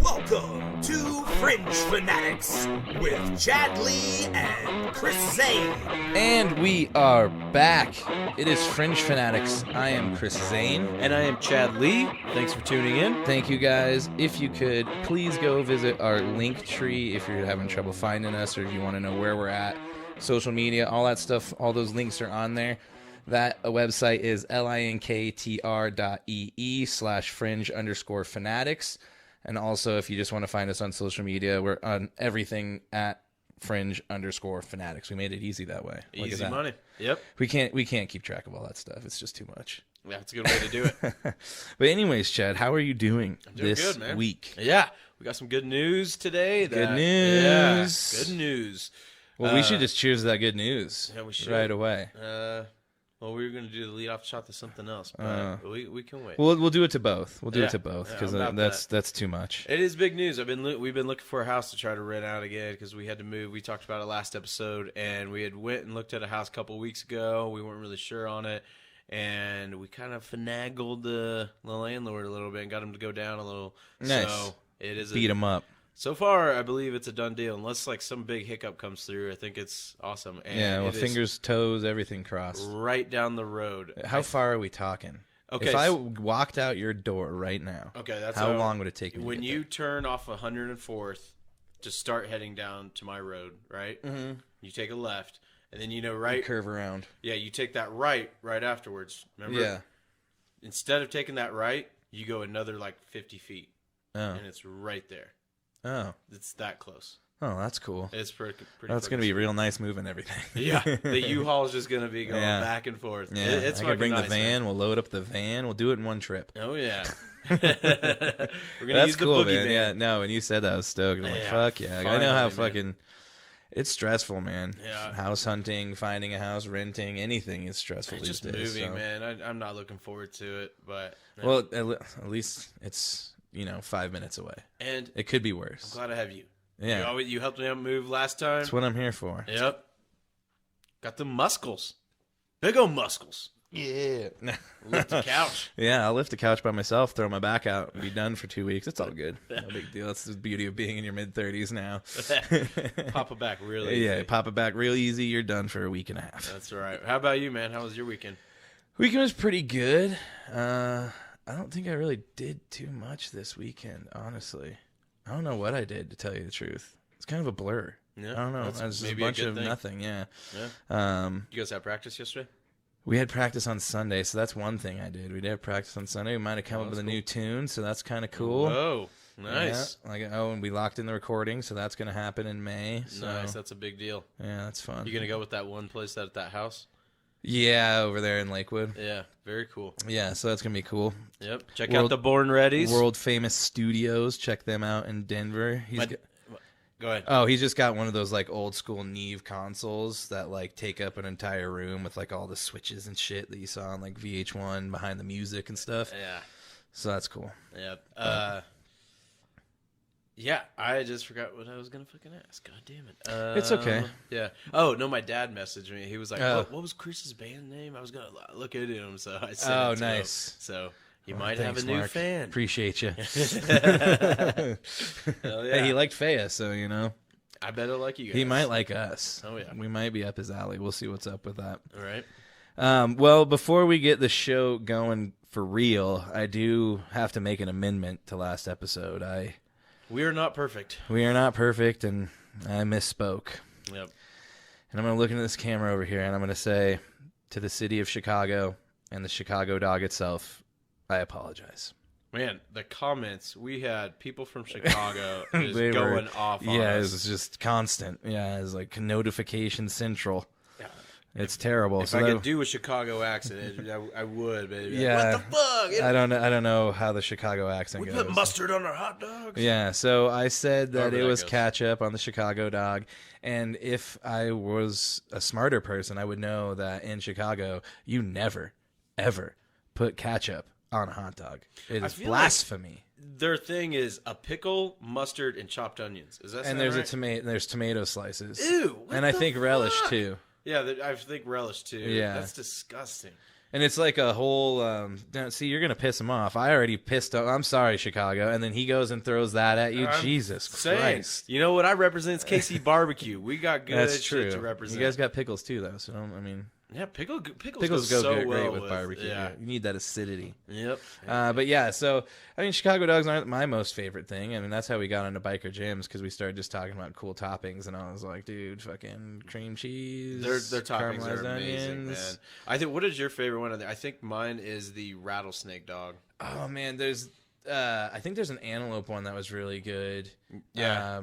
Welcome to Fringe Fanatics with Chad Lee and Chris Zane. And we are back. It is Fringe Fanatics. I am Chris Zane. And I am Chad Lee. Thanks for tuning in. Thank you guys. If you could, please go visit our link tree if you're having trouble finding us or if you want to know where we're at. Social media, all that stuff, all those links are on there. That website is linktr.ee/fringe_fanatics. And also, if you just want to find us on social media, we're on everything at fringe_fanatics. We made it easy that way. Easy money. Yep. We can't keep track of all that stuff. It's just too much. Yeah, it's a good way to do it. But anyways, Chad, how are you doing this good, man. week? Yeah, we got some good news today. Good news. Yeah, good news. Well, we should just cheers to that good news Yeah, we should. right away. Well, we were going to do the leadoff shot to something else, but we can wait. We'll do it to both. We'll do Yeah. it to both because I'm about that's too much. It is big news. We've been looking for a house to try to rent out again because we had to move. We talked about it last episode, and we had went and looked at a house a couple weeks ago. We weren't really sure on it, and we kind of finagled the landlord a little bit and got him to go down a little. Nice. So it is Beat him up. So far, I believe it's a done deal. Unless like some big hiccup comes through, I think it's awesome. And Yeah, well, it is fingers, toes, everything crossed. right down the road. How far are we talking? Okay, If I walked out your door right now, Okay, that's how long would it take me? When to get you turn off 104th to start heading down to my road, right? Mm-hmm. You take a left, and then there? right. Curve around. Yeah, you take that right afterwards. Remember? Yeah. Instead of taking that right, you go another like 50 feet, Oh. and it's right there. Oh. It's that close. Oh, that's cool. It's pretty. That's gonna be real nice moving everything. Yeah, the U-Haul is just gonna be going Yeah. back and forth. Yeah, It's I can bring nice, the van. man. We'll load up the van. We'll do it in one trip. Oh yeah. We're gonna That's use the cool, boogie man. van. Yeah, no, when you said that, I was stoked. I'm like, Yeah, fuck yeah. I know how finally, fucking. It's stressful, man. Yeah. House hunting, finding a house, renting, anything is stressful It's these just days. moving, so. man. I'm not looking forward to it, but Well, at least it's 5 minutes away. and It could be I'm worse. glad I have you. Yeah, You helped me move last time. that's what I'm here for. Yep. Got the muscles. Big old muscles. Yeah. Lift the couch. Yeah, I'll lift the couch by myself, throw my back out, and be done for 2 weeks. It's all good. No big deal. That's the beauty of being in your mid-30s now. Pop it back really easy. Yeah, pop it back real easy. You're done for a week and a half. That's right. How about you, man? How was your weekend? Weekend was pretty good. I don't think I really did too much this weekend, honestly. I don't know what I did, to tell you the truth. It's kind of a blur. Yeah, I don't know. that's It's a maybe a bunch good of thing. nothing, yeah. Yeah. You guys have practice yesterday? We had practice on Sunday, so that's one thing I did. We did have practice on Sunday. We might have come up with that's a new tune, so that's kind of cool. Oh, nice. Yeah, and we locked in the recording, so that's going to happen in May. So, Nice. That's a big deal. yeah, that's fun. You going to go with that one place at that house? Yeah, over there in Lakewood. Yeah. Very cool. Yeah, so that's going to be cool. Yep. Check World- out the Born Readies. World famous studios. Check them out in Denver. Go ahead. Oh, he's just got one of those like old school Neve consoles that like take up an entire room with like all the switches and shit that you saw on like VH1 behind the music and stuff. Yeah. So that's cool. Yep. Yeah, I just forgot what I was gonna fucking ask. God damn it. It's okay. Yeah. Oh no, my dad messaged me. He was like, Oh. what was Chris's band name? I was gonna look into him, so I sent Oh, it to nice. him. So he Oh, might thanks, have a new Mark. fan. Appreciate you. Hell yeah. Hey, he liked Faya, so you know I bet he'll like you guys. he might like us. Oh, yeah. We might be up his alley. We'll see what's up with that. All right. Well, before we get the show going for real, I do have to make an amendment to last episode. We are not perfect. We are not perfect, and I misspoke. Yep. And I'm going to look into this camera over here, and I'm going to say to the city of Chicago and the Chicago dog itself, I apologize. Man, the comments, we had people from Chicago just They going were- off on Yeah, it us. was just constant. Yeah, it was like notification central. Yeah. It's terrible. If I could do a Chicago accent, I would, baby. Yeah. What the fuck? I don't know how the Chicago accent We goes. put mustard on our hot dogs? Yeah, so I said that However it that was goes. ketchup on the Chicago dog, and if I was a smarter person, I would know that in Chicago, you never, ever put ketchup on a hot dog. It is feel blasphemy. Their thing is a pickle, mustard, and chopped onions. Is that And there's right? there's tomato slices. Ew, what and I the think relish fuck? too. Yeah, I think relish too. Yeah. That's disgusting. And it's like a whole, see, you're going to piss him off. I already pissed off. I'm sorry, Chicago. And then he goes and throws that at you. Jesus Christ. You know what I represent is KC Barbecue. We got good That's shit true. to represent. You guys got pickles too, though. So, I mean. Yeah, pickles go so great well with barbecue. Yeah. You need that acidity. Yep. But yeah, so I mean, Chicago dogs aren't my most favorite thing. I mean, that's how we got into biker gyms because we started just talking about cool toppings, and I was like, dude, fucking cream cheese. Their toppings are caramelized amazing, onions. man. I think. What is your favorite one? I think mine is the rattlesnake dog. Oh man, there's. I think there's an antelope one that was really good. Yeah.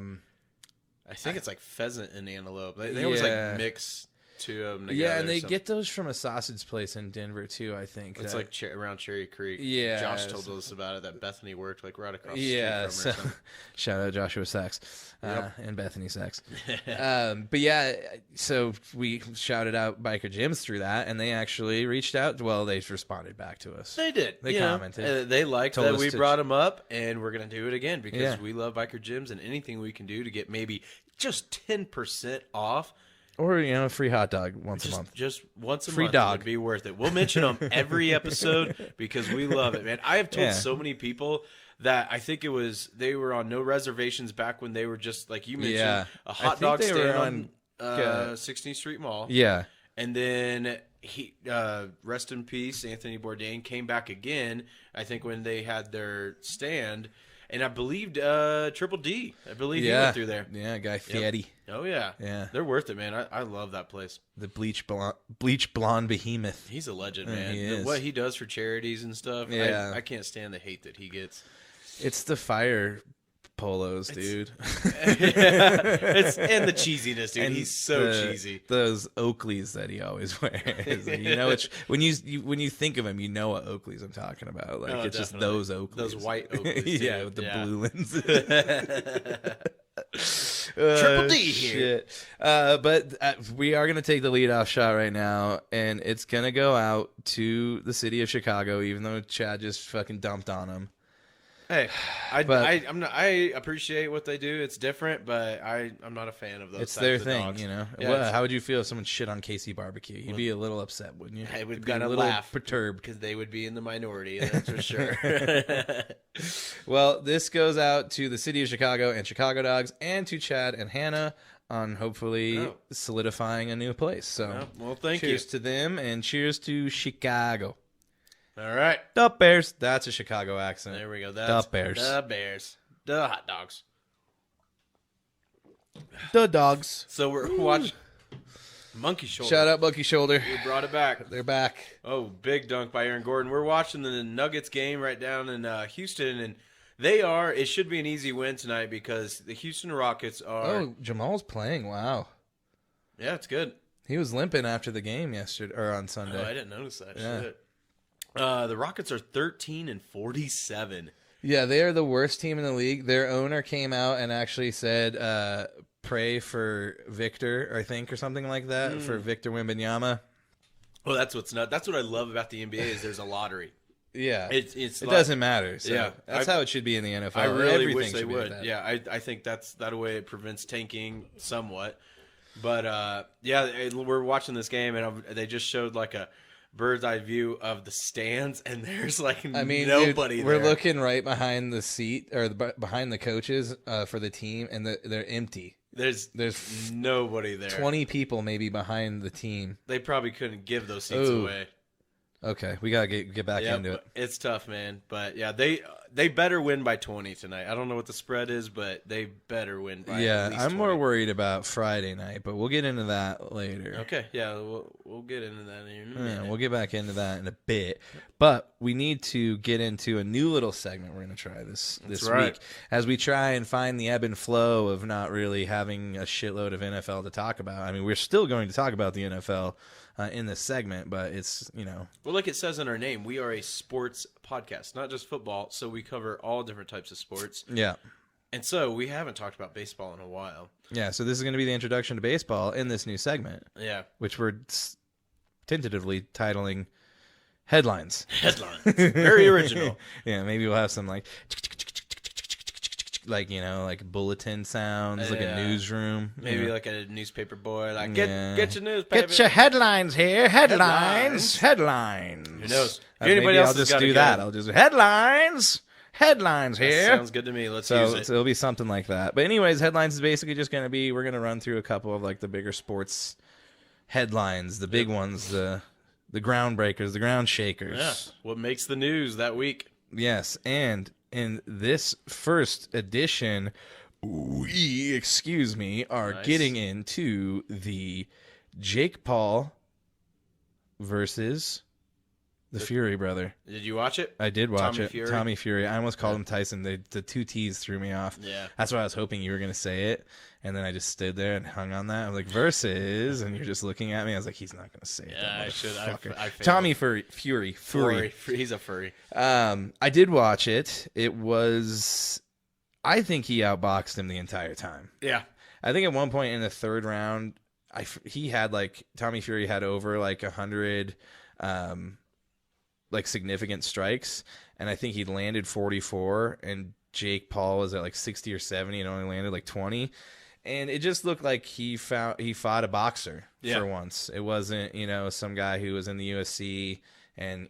I think it's like pheasant and antelope. They always like mix two of them together. Yeah, and they get those from a sausage place in Denver too. I think it's like around Cherry Creek. Yeah, Josh told us about it. That Bethany worked like right across the street from her. Shout out Joshua Sachs and Bethany Sachs. But yeah, so we shouted out biker gyms through that, and they actually reached out. Well, they responded back to us. They did. They commented. They liked that we brought them up, and we're gonna do it again because we love biker gyms, and anything we can do to get maybe just 10% off. Or, a free hot dog once a month. Just once a free month dog would be worth it. We'll mention them every episode because we love it, man. I have told so many people that I think they were on no reservations back when they were just, like you mentioned, a hot dog stand on 16th Street Mall. Yeah. And then rest in peace, Anthony Bourdain came back again, I think when they had their stand. And I believed Triple D. I believe he went through there. Yeah, Guy Fieri. Yep. Oh, yeah. Yeah. They're worth it, man. I love that place. The bleach blonde behemoth. He's a legend, man. He is. What he does for charities and stuff, I can't stand the hate that he gets. It's the fire polos, dude. And the cheesiness, dude. And he's so cheesy. Those Oakleys that he always wears. When you think of him, you know what Oakleys I'm talking about. Like it's definitely. just those Oakleys, those white Oakleys. Yeah, with the blue lenses. Triple D here. Shit. But we are gonna take the leadoff shot right now, and it's gonna go out to the city of Chicago, even though Chad just fucking dumped on him. Hey, I appreciate what they do. It's different, but I'm not a fan of those. It's their thing, dogs. Yeah, how would you feel if someone shit on KC Barbecue? You'd be a little upset, wouldn't you? I would be kind of laugh, perturbed, because they would be in the minority. That's for sure. Well, this goes out to the city of Chicago and Chicago Dogs, and to Chad and Hannah on hopefully solidifying a new place. So, thank you. Cheers to them, and cheers to Chicago. All right. The Bears. That's a Chicago accent. There we go. The Bears. The Bears. The hot dogs. The dogs. So we're watching Monkey Shoulder. Shout out Monkey Shoulder. We brought it back. They're back. Oh, big dunk by Aaron Gordon. We're watching the Nuggets game right down in Houston, and it should be an easy win tonight because the Houston Rockets are... Oh, Jamal's playing. Wow. Yeah, it's good. He was limping after the game yesterday, or on Sunday. Oh, I didn't notice that. Yeah. Shit. The Rockets are 13-47. Yeah, they are the worst team in the league. Their owner came out and actually said, pray for Victor, I think, or something like that, for Victor Wembanyama. Well, that's what's nuts. That's what I love about the NBA is there's a lottery. Yeah. It doesn't matter. So yeah. That's how it should be in the NFL. I really Everything wish they should be would. like that. Yeah, I think that way it prevents tanking somewhat. But, we're watching this game, and they just showed like a bird's eye view of the stands, and there's nobody dude, there. We're looking right behind the seat, or behind the coaches for the team, and they're empty. There's nobody there. 20 people maybe behind the team. They probably couldn't give those seats away. Okay, we gotta get back into it. It's tough, man. But yeah, they better win by 20 tonight. I don't know what the spread is, but they better win by at least 20. I'm more worried about Friday night, but we'll get into that later. Okay, yeah, we'll get into that in a minute. We'll get back into that in a bit. But we need to get into a new little segment we're going to try this week as we try and find the ebb and flow of not really having a shitload of NFL to talk about. I mean, we're still going to talk about the NFL in this segment, but it's, Well, like it says in our name, we are a sports podcast, not just football, so we cover all different types of sports. Yeah. And so we haven't talked about baseball in a while. Yeah, so this is going to be the introduction to baseball in this new segment. Yeah. Which we're tentatively titling Headlines. Headlines. Very original. Yeah, maybe we'll have some like bulletin sounds, like a newsroom, maybe like a newspaper boy, like get your newspaper, get your headlines here, headlines. Who knows? If anybody else I'll just do that. I'll just headlines here. That sounds good to me. Let's use it. So it'll be something like that. But anyways, headlines is basically just going to be, we're going to run through a couple of like the bigger sports headlines, the big ones, the groundbreakers, the ground shakers. Yeah. What makes the news that week? Yes, and in this first edition, we, are getting into the Jake Paul versus the Fury brother. Did you watch it? I did watch it. Fury? Tommy Fury. I almost called him Tyson. The two T's threw me off. Yeah. That's why I was hoping you were going to say it. And then I just stood there and hung on that. I was like, versus, and you're just looking at me. I was like, he's not going to say it. Yeah, I should. I Tommy Fury. He's a furry. I did watch it. It was, I think he outboxed him the entire time. Yeah. I think at one point in the third round, Tommy Fury had over like 100 like significant strikes, and I think he landed 44, and Jake Paul was at like 60 or 70 and only landed like 20. And it just looked like he fought a boxer for once. It wasn't, some guy who was in the UFC and,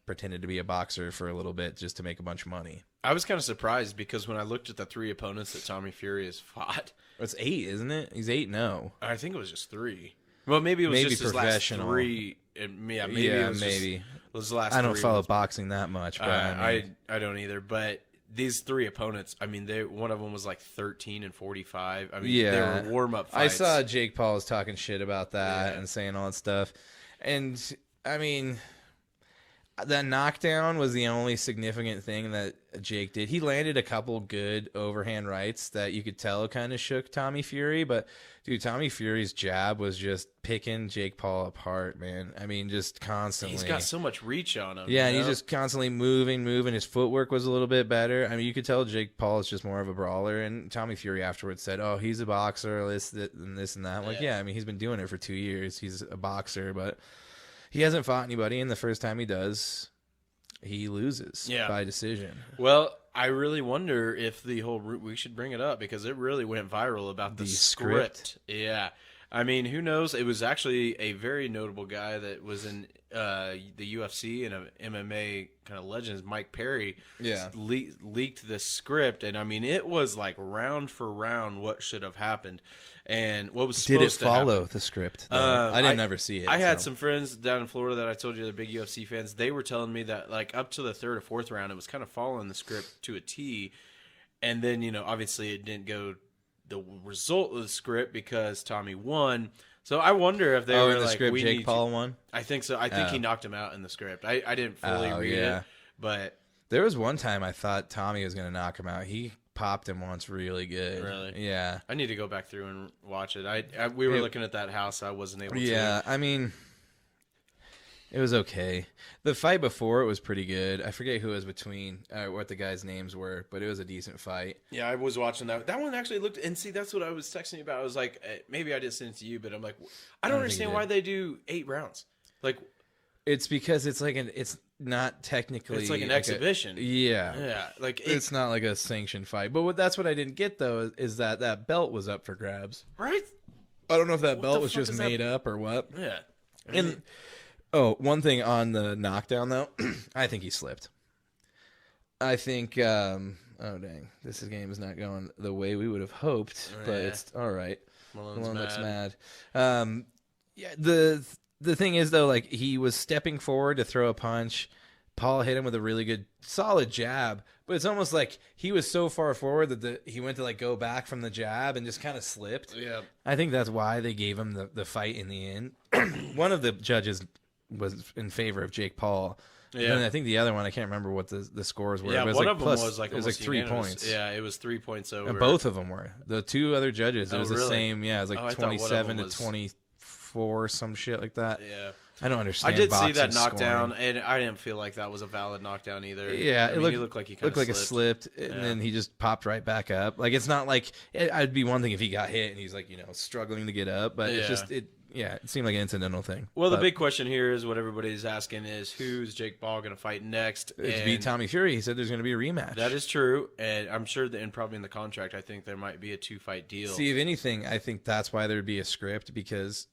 pretended to be a boxer for a little bit just to make a bunch of money. I was kind of surprised because when I looked at the 3 opponents that Tommy Fury has fought. It's 8, isn't it? He's 8-0. I think it was just 3. Well, maybe it was just his last 3. Maybe it was maybe. Those last I don't 3 follow boxing that much, but I don't either. But these 3 opponents, I mean, one of them was like 13 and 45. I mean, they were warm-up fights. I saw Jake Paul was talking shit about that and saying all that stuff. And, I mean, that knockdown was the only significant thing that Jake did. He landed a couple good overhand rights that you could tell kind of shook Tommy Fury. But, dude, Tommy Fury's jab was just picking Jake Paul apart, man. I mean, just constantly. He's got so much reach on him. Yeah, and he's just constantly moving. His footwork was a little bit better. I mean, you could tell Jake Paul is just more of a brawler. And Tommy Fury afterwards said, oh, he's a boxer, this and that. I'm like, yeah, I mean, he's been doing it for 2 years. He's a boxer, but he hasn't fought anybody, and the first time he does, he loses by decision. Well, I really wonder if we should bring it up because it really went viral about the script. Yeah. I mean, who knows? It was actually a very notable guy that was in the UFC and MMA kind of legends, Mike Perry, leaked the script. And, I mean, it was like round for round what should have happened. And what was supposed to happen. Did it follow the script? I didn't ever see it. I had some friends down in Florida that I told you they're big UFC fans. They were telling me that like up to the 3rd or 4th round, it was kind of following the script to a T. And then, obviously it didn't go the result of the script because Tommy won. So I wonder if they were in the like, script, Jake Paul won? I think so. I think he knocked him out in the script. I didn't fully read it, but there was one time I thought Tommy was going to knock him out. He popped him once really good. Really? Yeah. I need to go back through and watch it. We were looking at that house. I wasn't able to. Yeah, I mean, it was okay. The fight before it was pretty good. I forget who it was between, what the guys' names were, but it was a decent fight. Yeah, I was watching that. That one actually looked, and see, that's what I was texting you about. I was like, maybe I did send it to you, but I'm like, I don't understand why they do 8 rounds. Like, it's because it's like it's not technically. It's like an exhibition. Yeah, like it's not like a sanctioned fight. But that's what I didn't get though is that belt was up for grabs. Right. I don't know if that belt was just made up or what. Yeah. And one thing on the knockdown though, I think he slipped. I think. Oh dang, this game is not going the way we would have hoped, but it's all right. Malone looks mad. Yeah. The thing is, though, like, he was stepping forward to throw a punch. Paul hit him with a really good, solid jab. But it's almost like he was so far forward that he went to, like, go back from the jab and just kind of slipped. Yeah. I think that's why they gave him the fight in the end. One of the judges was in favor of Jake Paul. Yeah. And I think the other one, I can't remember what the scores were. Yeah, but it was one like of them was like, it was like 3 points. Yeah, it was 3 points over. And both of them were. The 2 other judges, it was the really? same. Yeah, it was like 27 to 24, some shit like that. Yeah. I don't understand. I did see boxing that knockdown, scoring. and I didn't feel like that was a valid knockdown either. Yeah, I mean, he looked like he kind of it slipped, and then he just popped right back up. Like, it's not like I'd be one thing if he got hit and he's like, struggling to get up, but it's just it seemed like an incidental thing. Well, the big question here is what everybody's asking is who's Jake Paul going to fight next? It's beat Tommy Fury. He said there's going to be a rematch. That is true, and I'm sure that, and probably in the contract, I think there might be a 2-fight deal. See, if anything, I think that's why there'd be a script, because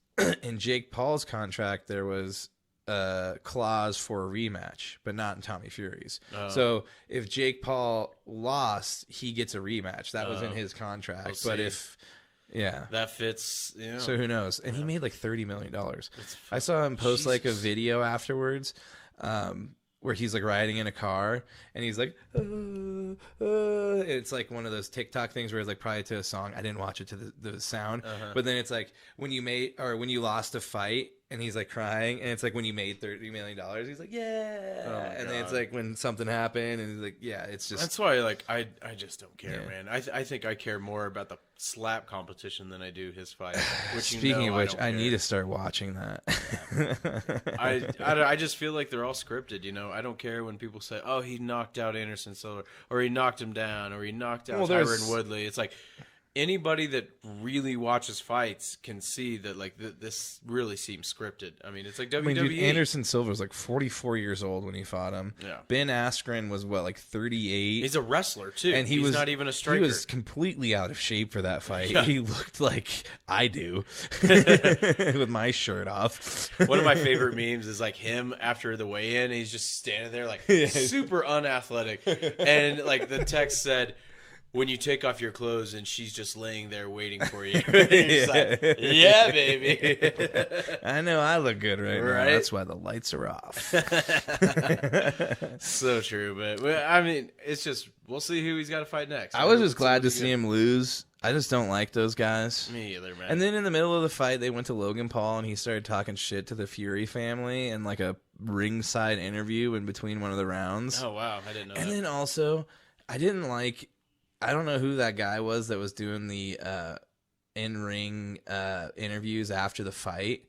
in Jake Paul's contract there was a clause for a rematch, but not in Tommy Fury's. So if Jake Paul lost, he gets a rematch. That was in his contract. But if that fits, so who knows? And he made like $30 million. I saw him post like a video afterwards, where he's like riding in a car and he's like, it's like one of those TikTok things where it's like probably to a song. I didn't watch it to the sound, but then it's like when you lost a fight and he's like crying, and it's like when you made $30 million, he's like, and then it's like when something happened and he's like, it's just, that's why like I just don't care, man. I think I care more about the slap competition than I do his fight. Which speaking of which, I need to start watching that. I just feel like they're all scripted, I don't care when people say, oh, he knocked out Anderson Silva, or he knocked him down, or he knocked out Tyron Woodley. It's like anybody that really watches fights can see that like this really seems scripted. I mean, it's like WWE. Dude, Anderson Silva was like 44 years old when he fought him. Yeah. Ben Askren was what, like 38? He's a wrestler too, and he's not even a striker. He was completely out of shape for that fight. Yeah. He looked like I do with my shirt off. One of my favorite memes is like him after the weigh-in. He's just standing there like super unathletic, and like the text said, when you take off your clothes and she's just laying there waiting for you. He's like, yeah, baby. I know I look good right now. That's why the lights are off. So true, but I mean, it's just, we'll see who he's got to fight next. I was just glad to see him lose. I just don't like those guys. Me either, man. And then in the middle of the fight, they went to Logan Paul and he started talking shit to the Fury family in like a ringside interview in between one of the rounds. Oh, wow. I didn't know and that. Then also, I don't know who that guy was that was doing the in-ring interviews after the fight.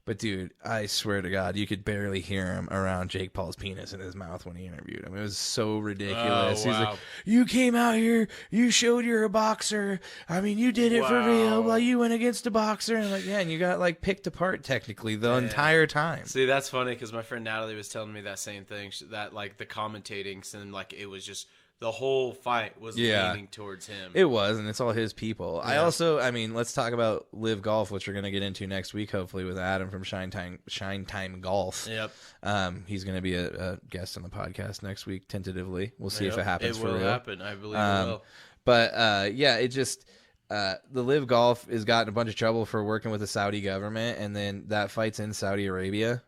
But, dude, I swear to God, you could barely hear him around Jake Paul's penis in his mouth when he interviewed him. It was so ridiculous. Oh, wow. He's like, you came out here, you showed you're a boxer. I mean, you did it for real. Well, you went against a boxer. And I'm like, yeah, and you got, like, picked apart technically the entire time. See, that's funny because my friend Natalie was telling me that same thing, that, like, the commentating seemed like it was just... The whole fight was leaning towards him. It was, and it's all his people. Yeah. I mean, let's talk about Live Golf, which we're going to get into next week, hopefully, with Adam from Shine Time Golf. Yep. He's going to be a guest on the podcast next week, tentatively. We'll see if it happens for real. It will happen. I believe it will. But, it just... the Live Golf has gotten a bunch of trouble for working with the Saudi government, and then that fight's in Saudi Arabia.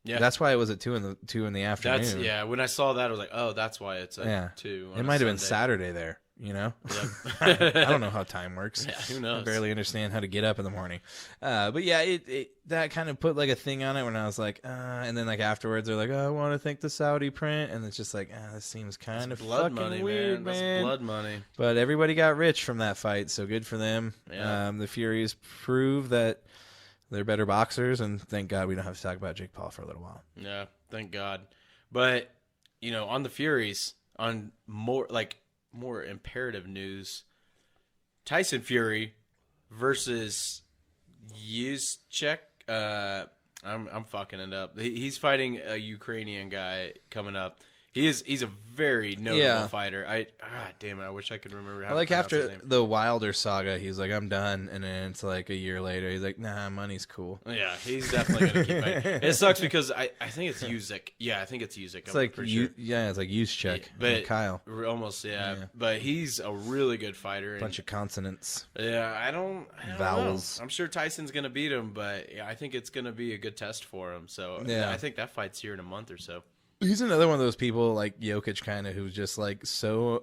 Yeah, that's why it was at 2 in the afternoon. When I saw that, I was like, "Oh, that's why it's at 2." It might have been Saturday there. Yep. I don't know how time works. Yeah, who knows? I barely understand how to get up in the morning. But yeah, it that kind of put like a thing on it when I was like, and then like afterwards they're like, oh, I want to thank the Saudi print, and it's just like, this seems kind of blood fucking money, weird, man. That's blood money. But everybody got rich from that fight, so good for them. Yeah. The Furies prove that they're better boxers, and thank God we don't have to talk about Jake Paul for a little while. Yeah, thank God. But, on the Furies, on more imperative news, Tyson Fury versus Yuschek. I'm fucking it up. He's fighting a Ukrainian guy coming up. He's a very notable fighter. Damn it! I wish I could remember how. Like after the Wilder saga, he's like, I'm done, and then it's like a year later, he's like, nah, money's cool. Yeah, he's definitely gonna keep fighting. It sucks because I think it's Usyk. Yeah, I think it's Usyk. It's like it's like Yuschek, but Kyle. Almost, yeah. But he's a really good fighter. Bunch of consonants. Yeah, I don't vowels. know. I'm sure Tyson's gonna beat him, but I think it's gonna be a good test for him. So I think that fight's here in a month or so. He's another one of those people like Jokic kind of who's just like so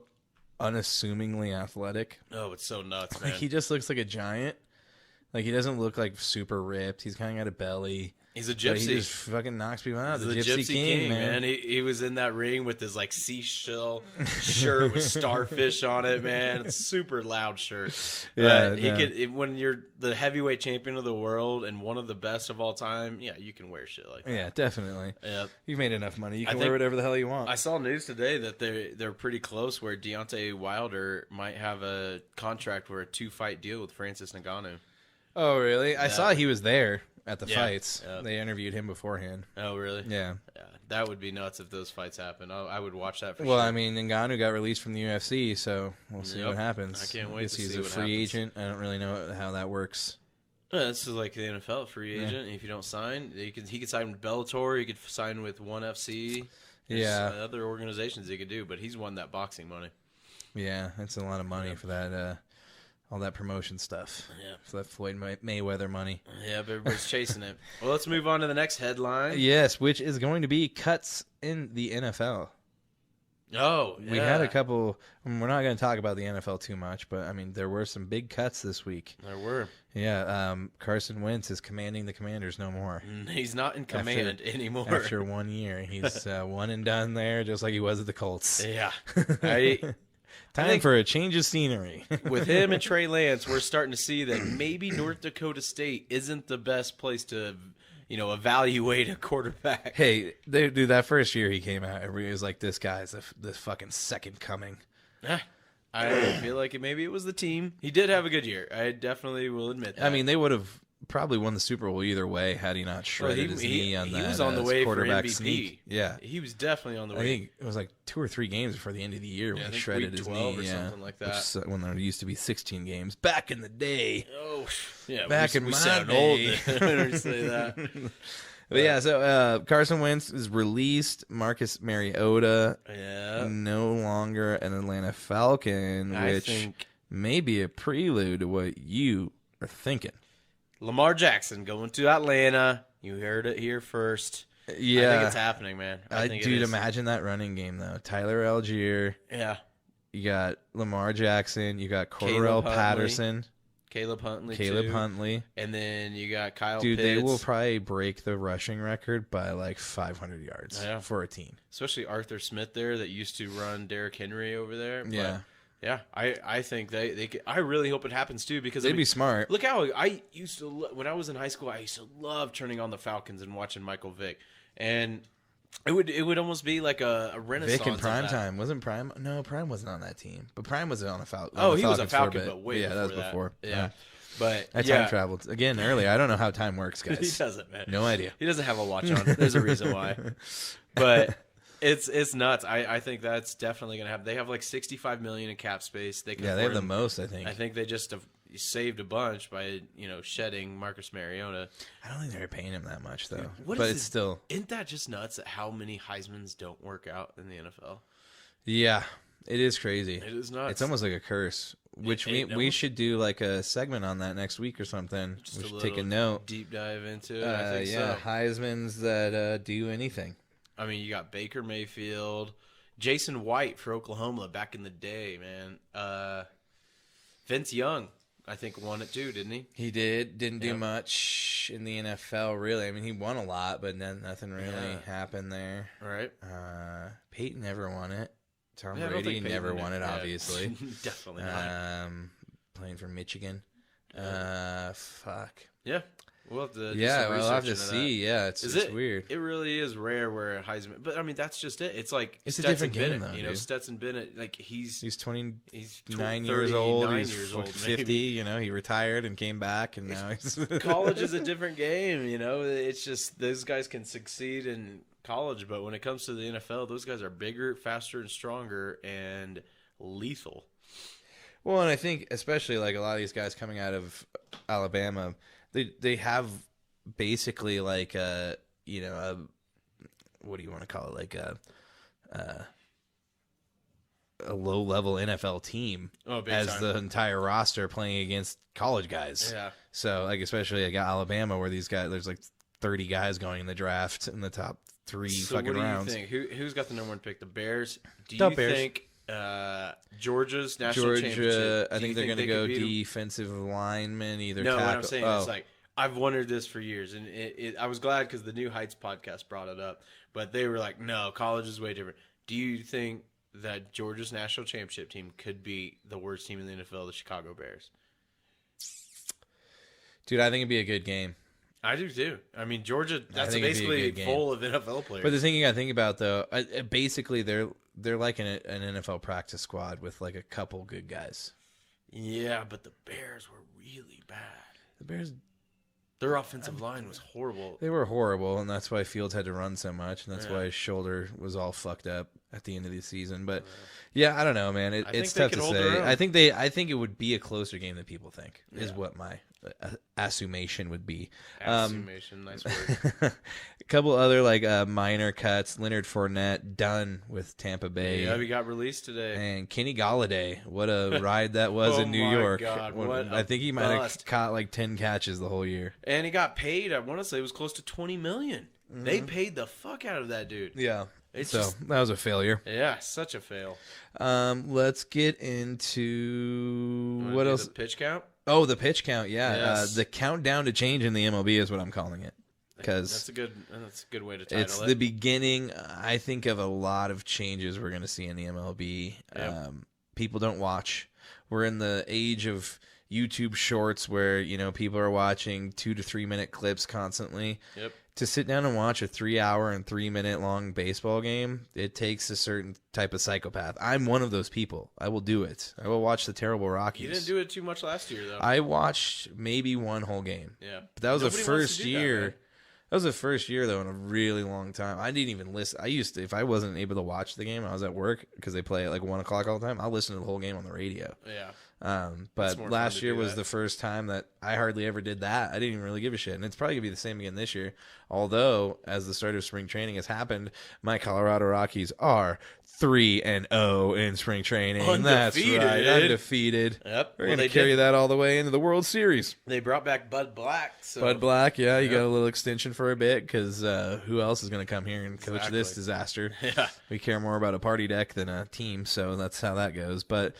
unassumingly athletic. Oh, it's so nuts, man. Like he just looks like a giant. Like he doesn't look like super ripped. He's kind of got a belly. He's a But gypsy. he just fucking knocks people out. He's The the Gypsy King, man. He was in that ring with his like seashell shirt with starfish on it, man. It's super loud shirt. Yeah, he could when you're the heavyweight champion of the world and one of the best of all time. Yeah, you can wear shit like that. Yeah, definitely. Yeah, You've made enough money. You can I wear think- whatever the hell you want. I saw news today that they're pretty close. Where Deontay Wilder might have a contract for a 2-fight deal with Francis Ngannou. Oh, really? I saw he was there at the Yeah, fights. yeah. They interviewed him beforehand. Oh, really? Yeah. Yeah, that would be nuts if those fights happen. I would watch that for Well, sure. I mean, Ngannou got released from the UFC, so we'll see Yep. what happens. I can't wait guess to he's see a what free happens. agent. I don't really know how that works. This is like the NFL free agent. If you don't sign, he could sign with Bellator. He could sign with ONE FC. There's Yeah. other organizations he could do, but he's won that boxing money. Yeah, that's a lot of money for that, all that promotion stuff. Yeah. For that Floyd Mayweather money. Yeah, but everybody's chasing it. Well, let's move on to the next headline. Yes, which is going to be cuts in the NFL. Oh, We had a couple. We're not going to talk about the NFL too much, but I mean, there were some big cuts this week. There were. Yeah, Carson Wentz is commanding the Commanders no more. He's not in command anymore. After 1 year, he's one and done there, just like he was at the Colts. Yeah. Time think- for a change of scenery. With him and Trey Lance, we're starting to see that maybe North Dakota State isn't the best place to, evaluate a quarterback. Hey, dude, that first year he came out, everybody was like, "This guy's the fucking second coming." I feel like maybe it was the team. He did have a good year. I definitely will admit that. I mean, they would have probably won the Super Bowl either way had he not shredded his knee on that. He was on the way for quarterback MVP. sneak. Yeah, He was definitely on the I way. think it was like 2 or 3 games before the end of the year when I he think shredded week his 12 knee. or Yeah, something like that. Which, when there used to be 16 games back in the day. Oh, yeah. Back we in my sound day. old when we say that. But yeah, so Carson Wentz is released. Marcus Mariota Yeah. no longer an Atlanta Falcon, I which think may be a prelude to what you are thinking. Lamar Jackson going to Atlanta. You heard it here first. Yeah, I think it's happening, man. I think it dude, is. imagine that running game though. Tyler Algier, Yeah. you got Lamar Jackson, you got Caleb Cordarrelle Huntley, Patterson, Caleb Huntley, Caleb too. Huntley. And then you got Kyle Dude, Pitts. they will probably break the rushing record by like 500 yards Yeah. for a team. Especially Arthur Smith there that used to run Derrick Henry over there. But Yeah. yeah, I think they could, I really hope it happens too because They'd be smart. Look how I used to when I was in high school. I used to love turning on the Falcons and watching Michael Vick, and it would almost be like a renaissance. Vic in of prime that. time. Wasn't Prime? No, Prime wasn't on that team. But Prime was on a Falcon. Oh, he was a Falcons for Falcon, bit. but way yeah, before that was before. Yeah, but I time traveled again earlier. I don't know how time works, He guys. doesn't, man. No idea. He doesn't have a watch on. There's a reason why. But it's nuts. I think that's definitely gonna happen. They have like $65 million in cap space. They can Yeah, they have afford the him. most, I think. I think they just have saved a bunch by shedding Marcus Mariota. I don't think they're paying him that much though. What But is it's this- still, Isn't that just nuts at how many Heismans don't work out in the NFL? yeah, it is crazy. It is nuts. It's almost like a curse. Which we should do like a segment on that next week or something. Just We a should take a little note. deep dive into it. I think Yeah, so. Heisman's that do anything. I mean, you got Baker Mayfield, Jason White for Oklahoma back in the day, man. Vince Young, I think, won it too, didn't he? He didn't do Yep. much in the NFL really. I mean, he won a lot, but then nothing really Yeah. happened there. All right. Peyton never won it. Tom Yeah, I don't Brady think never Peyton won it, did. Yeah. obviously. Definitely not. Playing for Michigan. Fuck. Yeah. We'll have to do Yeah, some we'll have to research into see. Yeah, it's Is it's it weird. It really is rare where Heisman, but I mean that's just it. It's like It's a Stetson different game, Bennett, though, dude. Stetson Bennett, like he's He's 29 he's years old. 39 He's years old, 50. maybe. He retired and came back, and now he's College is a different game, It's just those guys can succeed in college, but when it comes to the NFL, those guys are bigger, faster, and stronger, and lethal. Well, and I think especially like a lot of these guys coming out of Alabama, they have basically like a what do you want to call it, like a low level NFL team Big as time. the entire roster playing against college guys. Yeah. So like especially like Alabama where these guys, there's like 30 guys going in the draft in the top 3 So fucking what do rounds. you think? Who's got the number 1 pick? The Bears? Do The you Bears. think Georgia's national Georgia, championship? I do you think they're going to they go could beat 'em? defensive lineman, either No, tackle. what I'm saying is like I've wondered this for years, and I was glad because the New Heights podcast brought it up. But they were like, no, college is way different. Do you think that Georgia's national championship team could be the worst team in the NFL, the Chicago Bears? Dude, I think it'd be a good game. I do too. I mean, Georgia, that's basically full of NFL players. But the thing you got to think about, though, basically they're like an NFL practice squad with like a couple good guys. Yeah, but the Bears were really bad. The Bears, their offensive line was horrible. They were horrible, and that's why Fields had to run so much, and that's why his shoulder was all fucked up at the end of the season. But yeah, I don't know, man. It's tough to say. I think it would be a closer game than people think. Is what my assumation would be. Assumation, nice word. A couple other like minor cuts. Leonard Fournette done with Tampa Bay. Yeah, he got released today. And Kenny Galladay, what a ride that was in New York. God, I think he might have caught like 10 catches the whole year. And he got paid. I want to say it was close to $20 million. Mm-hmm. They paid the fuck out of that dude. Yeah. That was a failure. Yeah, such a fail. Let's get into what else? The pitch count? Oh, the pitch count. Yeah, yes. The countdown to change in the MLB is what I'm calling it. Because that's a good way to title it's the beginning, I think, of a lot of changes we're going to see in the MLB. Yep. People don't watch. We're in the age of YouTube Shorts where people are watching 2 to 3 minute clips constantly. Yep. To sit down and watch a 3 hour and 3 minute long baseball game, it takes a certain type of psychopath. I'm one of those people. I will do it. I will watch the terrible Rockies. You didn't do it too much last year, though. I watched maybe one whole game. Yeah. But that was the first year. That was the first year, though, in a really long time. I didn't even listen. I used to, if I wasn't able to watch the game, I was at work because they play at like 1 o'clock all the time. I'll listen to the whole game on the radio. Yeah. But last year was the first time that I hardly ever did that. I didn't even really give a shit. And it's probably going to be the same again this year. Although, as the start of spring training has happened, my Colorado Rockies are 3-0 in spring training. Undefeated. That's right. Undefeated. Yep. We're going to carry that all the way into the World Series. They brought back Bud Black. So. Bud Black, yeah. You got a little extension for a bit because who else is going to come here and coach this disaster? Yeah. We care more about a party deck than a team, so that's how that goes. But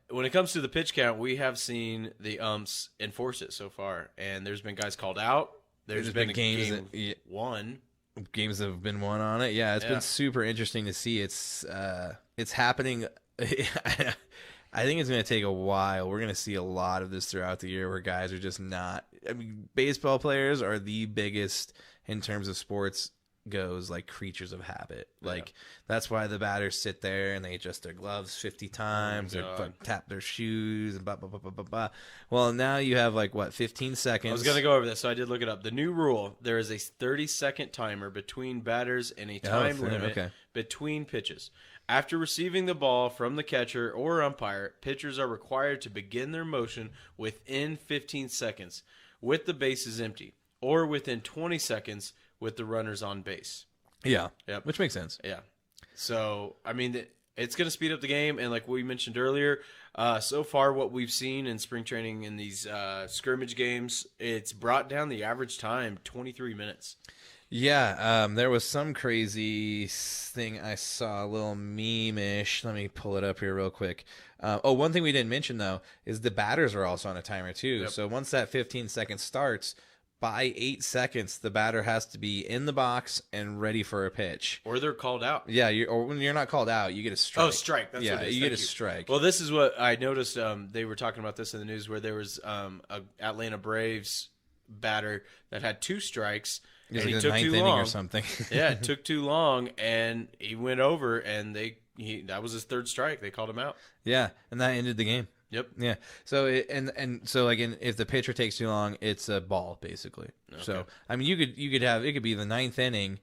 when it comes to the pitch count, we have seen the umps enforce it so far, and there's been guys called out. There's been games that won. Games that have been won on it. Yeah, it's been super interesting to see. It's happening. I think it's going to take a while. We're going to see a lot of this throughout the year where guys are just not. I mean, baseball players are the biggest in terms of sports goes, like creatures of habit. Like that's why the batters sit there and they adjust their gloves 50 times or tap their shoes and blah blah blah blah blah blah. Well, now you have like 15 seconds. I was gonna go over this, so I did look it up. The new rule: there is a 30-second timer between batters and a time limit between pitches. After receiving the ball from the catcher or umpire, pitchers are required to begin their motion within 15 seconds with the bases empty, or within 20 seconds with the runners on base. Yeah. Yep. Which makes sense. Yeah. So, I mean, it's going to speed up the game. And like we mentioned earlier, so far what we've seen in spring training in these scrimmage games, it's brought down the average time 23 minutes. Yeah. There was some crazy thing I saw, a little meme-ish. Let me pull it up here real quick. One thing we didn't mention, though, is the batters are also on a timer, too. Yep. So once that 15 seconds starts, by 8 seconds, the batter has to be in the box and ready for a pitch. Or they're called out. Yeah, or when you're not called out, you get a strike. Oh, strike. That's what it is. You get a strike. Well, this is what I noticed. They were talking about this in the news where there was a Atlanta Braves batter that had 2 strikes. And he took too long. Or something. Yeah, it took too long, and he went over, and that was his 3rd strike. They called him out. Yeah, and that ended the game. Yep. Yeah. So if the pitcher takes too long, it's a ball basically. Okay. So I mean, you could have it could be the 9th inning,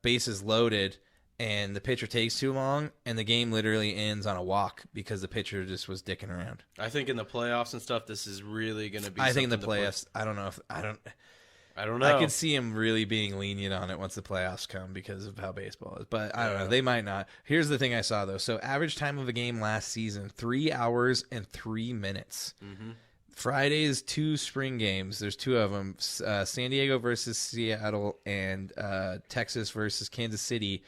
bases loaded, and the pitcher takes too long, and the game literally ends on a walk because the pitcher just was dicking around. I think in the playoffs and stuff, this is really going to be. I think in the playoffs, I don't know. I don't know. I could see him really being lenient on it once the playoffs come because of how baseball is. But I don't know. They might not. Here's the thing I saw, though. So average time of a game last season, 3 hours and 3 minutes. Mm-hmm. Friday's 2 spring games. There's 2 of them. San Diego versus Seattle and Texas versus Kansas City.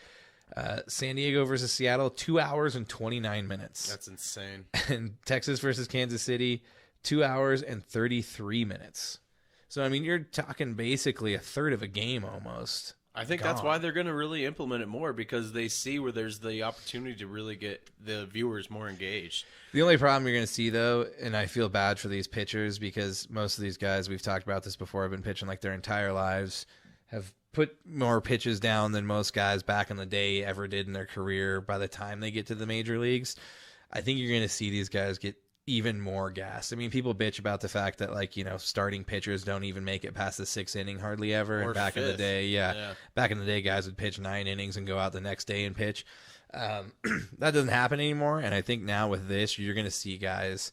San Diego versus Seattle, 2 hours and 29 minutes. That's insane. And Texas versus Kansas City, 2 hours and 33 minutes. So, I mean, you're talking basically a third of a game almost. I think that's why they're going to really implement it more, because they see where there's the opportunity to really get the viewers more engaged. The only problem you're going to see, though, and I feel bad for these pitchers because most of these guys, we've talked about this before, have been pitching like their entire lives, have put more pitches down than most guys back in the day ever did in their career by the time they get to the major leagues. I think you're going to see these guys get even more gas. I mean, people bitch about the fact that, like, you know, starting pitchers don't even make it past the 6th inning hardly ever. Or and back fifth. in the day, back in the day, guys would pitch 9 innings and go out the next day and pitch. That doesn't happen anymore. And I think now with this, you're going to see guys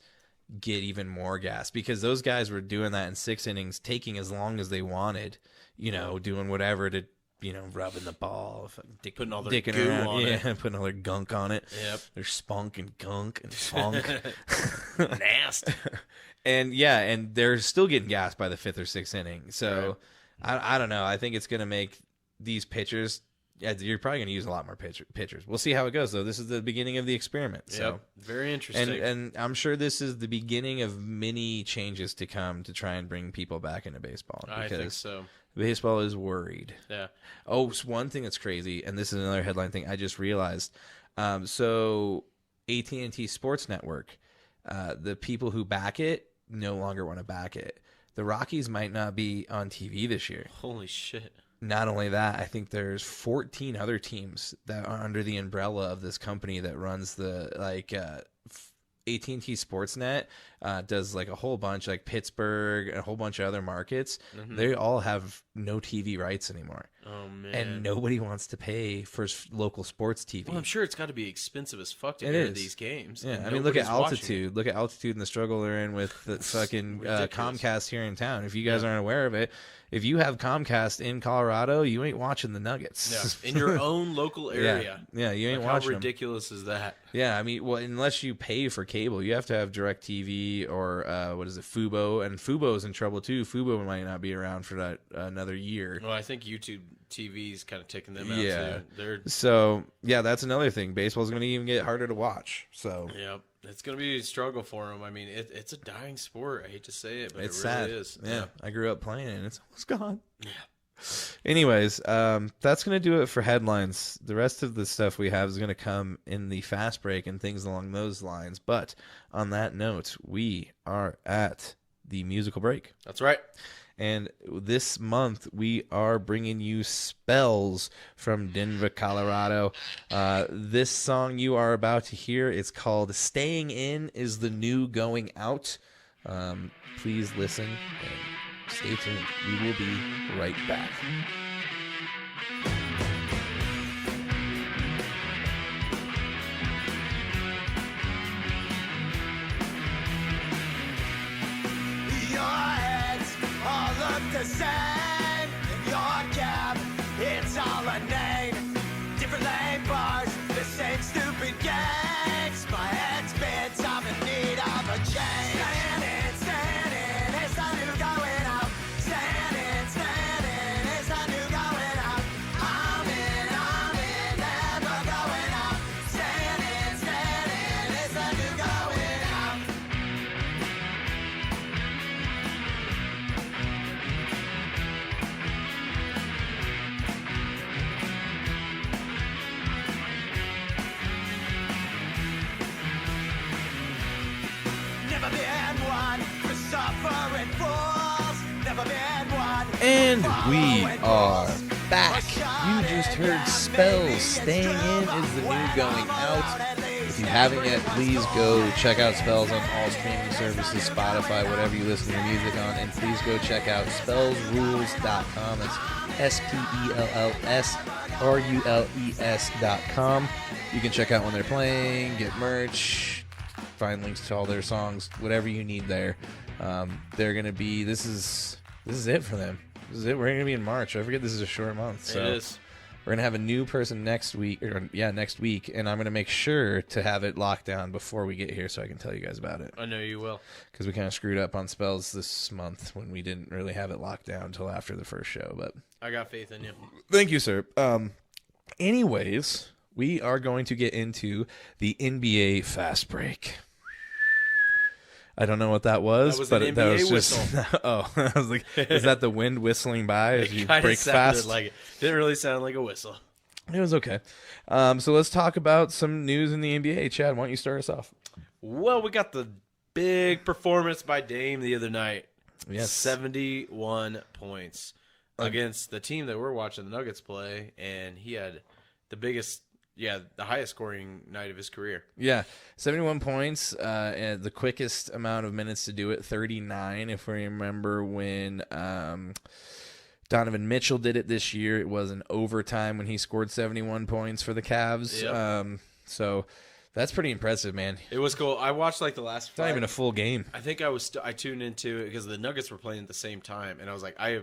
get even more gas because those guys were doing that in 6 innings, taking as long as they wanted, you know, doing whatever to, you know, rubbing the ball, putting all their dicking goo around, on it. putting all their gunk on it. Yep. Their spunk and gunk and funk. Nasty. and they're still getting gassed by the 5th or 6th inning. So I don't know. I think it's going to make these pitchers. Yeah, you're probably going to use a lot more pitchers. We'll see how it goes, though. This is the beginning of the experiment. So very interesting. And I'm sure this is the beginning of many changes to come to try and bring people back into baseball. I think so. Baseball is worried. Yeah. Oh, one thing that's crazy, and this is another headline thing I just realized. So AT&T Sports Network, the people who back it no longer want to back it. The Rockies might not be on TV this year. Holy shit. Not only that, I think there's 14 other teams that are under the umbrella of this company that runs the AT&T Sportsnet does like a whole bunch, like Pittsburgh and a whole bunch of other markets. Mm-hmm. They all have no TV rights anymore. Oh, man. And nobody wants to pay for local sports TV. Well, I'm sure it's got to be expensive as fuck to air these games. Yeah, I mean, look at Altitude. Look at Altitude and the struggle they're in with the fucking Comcast here in town. If you guys aren't aware of it, if you have Comcast in Colorado, you ain't watching the Nuggets. Yeah. In your own local area. Yeah, you ain't watching How ridiculous is that? Yeah, I mean, well, unless you pay for cable, you have to have DirecTV or what is it, Fubo, and Fubo's in trouble too. Fubo might not be around for that another year. Well, I think YouTube TV's kind of taking them out too. So yeah, that's another thing. Baseball's going to even get harder to watch. So yeah, it's going to be a struggle for them. I mean, it's a dying sport. I hate to say it, but it's it really sad. is. Yeah, I grew up playing it, and it's almost gone. Yeah. Anyways, that's going to do it for headlines. The rest of the stuff we have is going to come in the fast break and things along those lines. But on that note, we are at the musical break. That's right. And this month, we are bringing you Spells from Denver, Colorado. This song you are about to hear is called Staying In is the New Going Out. Please listen and stay tuned. We will be right back. The same in your cap, it's all a name. Different lane bars, the same stupid games. My head's bent, I'm in need of a change. Standing, it's the new going out. Standing, it's the new going out. I'm in, never going out. Standing, it's the new going out. Never been one for suffering fools. Never been one. And we are back. You just heard Spells. Staying In is the new going out. If you haven't yet, please go check out Spells on all streaming services, Spotify, whatever you listen to your music on. And please go check out spellsrules.com. That's SPELLSRULES.com. You can check out when they're playing, get merch, find links to all their songs, whatever you need there. They're going to be, this is it for them. This is it. We're going to be in March. I forget this is a short month. So it is. We're going to have a new person next week, next week, and I'm going to make sure to have it locked down before we get here so I can tell you guys about it. I know you will. Because we kind of screwed up on Spells this month when we didn't really have it locked down until after the first show. But I got faith in you. Thank you, sir. Anyways, we are going to get into the NBA fast break. I don't know what that was. That was but an that NBA was just, whistle. Oh, I was like, is that the wind whistling by as you Kinda break sounded fast? like it. Didn't really sound like a whistle. It was okay. So let's talk about some news in the NBA. Chad, why don't you start us off? Well, we got the big performance by Dame the other night. Yes. 71 points against the team that we're watching the Nuggets play, and he had the highest scoring night of his career. Yeah, 71 points, and the quickest amount of minutes to do it, 39. If we remember when Donovan Mitchell did it this year, it was an overtime when he scored 71 points for the Cavs. Yep. So that's pretty impressive, man. It was cool. I watched like the last It's not even a full game. I think I tuned into it because the Nuggets were playing at the same time, and I was like, I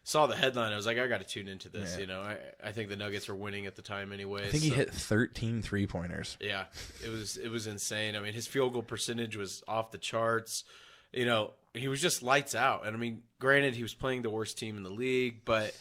saw the headline. I was like, I got to tune into this. Yeah. I think the Nuggets were winning at the time anyway. I think he hit 13 3-pointers. Yeah, it was insane. I mean, his field goal percentage was off the charts. He was just lights out. And I mean, granted, he was playing the worst team in the league, but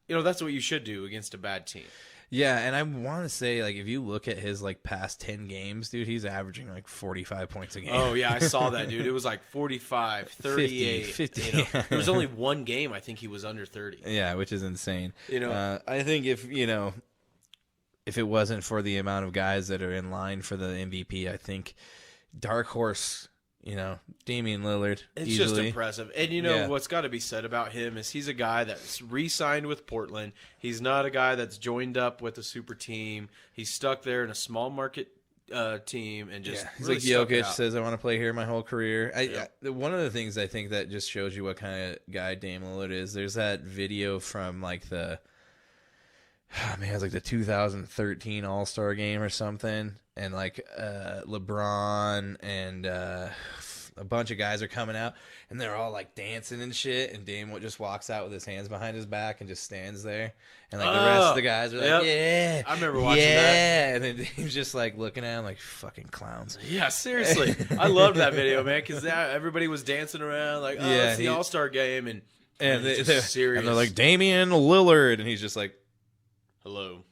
that's what you should do against a bad team. Yeah, and I want to say, like, if you look at his, like, past 10 games, dude, he's averaging, like, 45 points a game. Oh, yeah, I saw that, dude. It was like 45, 38. 50. There was only one game I think he was under 30. Yeah, which is insane. I think if it wasn't for the amount of guys that are in line for the MVP, I think dark horse, Damian Lillard. It's easily. just impressive. And what's got to be said about him is he's a guy that's re-signed with Portland. He's not a guy that's joined up with a super team. He's stuck there in a small market team and just he's really like Jokic stuck it out. says, I want to play here my whole career. One of the things I think that just shows you what kind of guy Dame Lillard is, there's that video from like it was like the 2013 All-Star game or something, and like LeBron and a bunch of guys are coming out, and they're all like dancing and shit, and Dame just walks out with his hands behind his back and just stands there, and like the rest of the guys are like, yeah, I remember watching that. and then Dame's just like looking at him like fucking clowns. Yeah, seriously. I loved that video, man, because everybody was dancing around like, it's the All-Star game, and they're serious. And they're like, Damian Lillard, and he's just like, hello.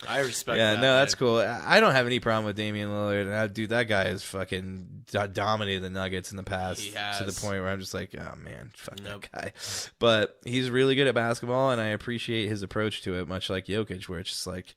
I respect that. Yeah, no, that's cool. I don't have any problem with Damian Lillard. And dude, that guy has fucking dominated the Nuggets in the past to the point where I'm just like, oh, man, fuck that guy. But he's really good at basketball, and I appreciate his approach to it, much like Jokic, where it's just like,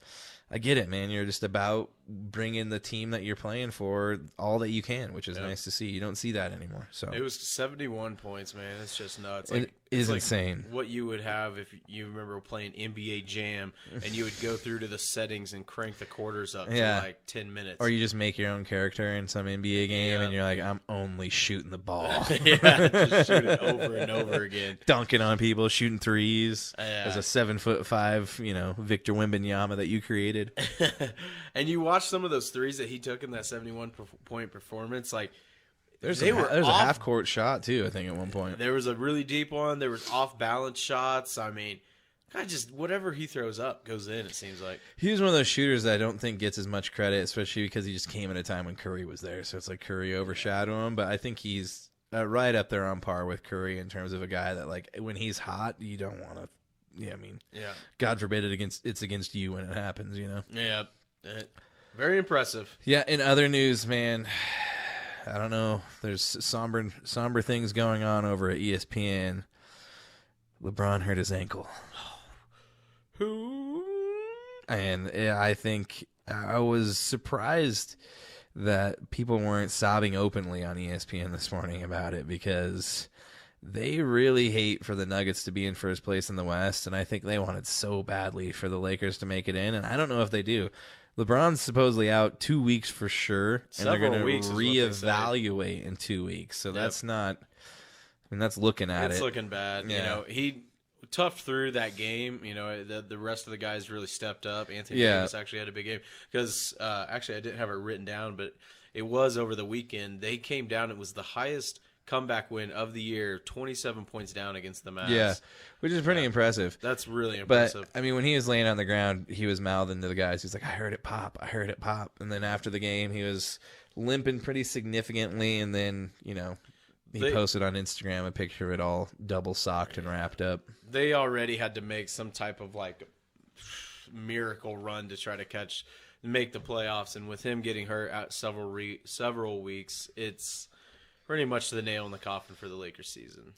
I get it, man. You're just about bringing the team that you're playing for all that you can, which is nice to see. You don't see that anymore. So it was 71 points, man. It's just nuts. It is insane. What you would have if you remember playing NBA Jam and you would go through to the settings and crank the quarters up to like 10 minutes. Or you just make your own character in some NBA game and you're like, I'm only shooting the ball. Just shoot it over and over again. Dunking on people, shooting threes. As a 7'5", Victor Wembanyama that you created. And you watch some of those threes that he took in that 71-point performance, like there's a half-court shot too, I think, at one point. There was a really deep one. There was off-balance shots. I mean, God, just whatever he throws up goes in, it seems like. He was one of those shooters that I don't think gets as much credit, especially because he just came at a time when Curry was there, so it's like Curry overshadowed him. But I think he's right up there on par with Curry in terms of a guy that, like, when he's hot, you don't want to. Yeah, I mean, God forbid it's against you when it happens, Yeah, very impressive. Yeah, in other news, man, I don't know. There's somber things going on over at ESPN. LeBron hurt his ankle. Who? And I think I was surprised that people weren't sobbing openly on ESPN this morning about it, because they really hate for the Nuggets to be in first place in the West, and I think they wanted so badly for the Lakers to make it in, and I don't know if they do. LeBron's supposedly out 2 weeks for sure, and they're going to reevaluate in 2 weeks. So that's not. I mean, that's looking at it. It's looking bad. Yeah. He toughed through that game. The rest of the guys really stepped up. Anthony Davis actually had a big game because actually I didn't have it written down, but it was over the weekend. They came down. It was the highest comeback win of the year, 27 points down against the Mavs. Yeah, which is pretty impressive. That's really impressive. But, I mean, when he was laying on the ground, he was mouthing to the guys. He's like, I heard it pop. I heard it pop. And then after the game, he was limping pretty significantly. And then, he posted on Instagram a picture of it all double-socked and wrapped up. They already had to make some type of, miracle run to try to make the playoffs. And with him getting hurt out several weeks, it's pretty much the nail in the coffin for the Lakers season.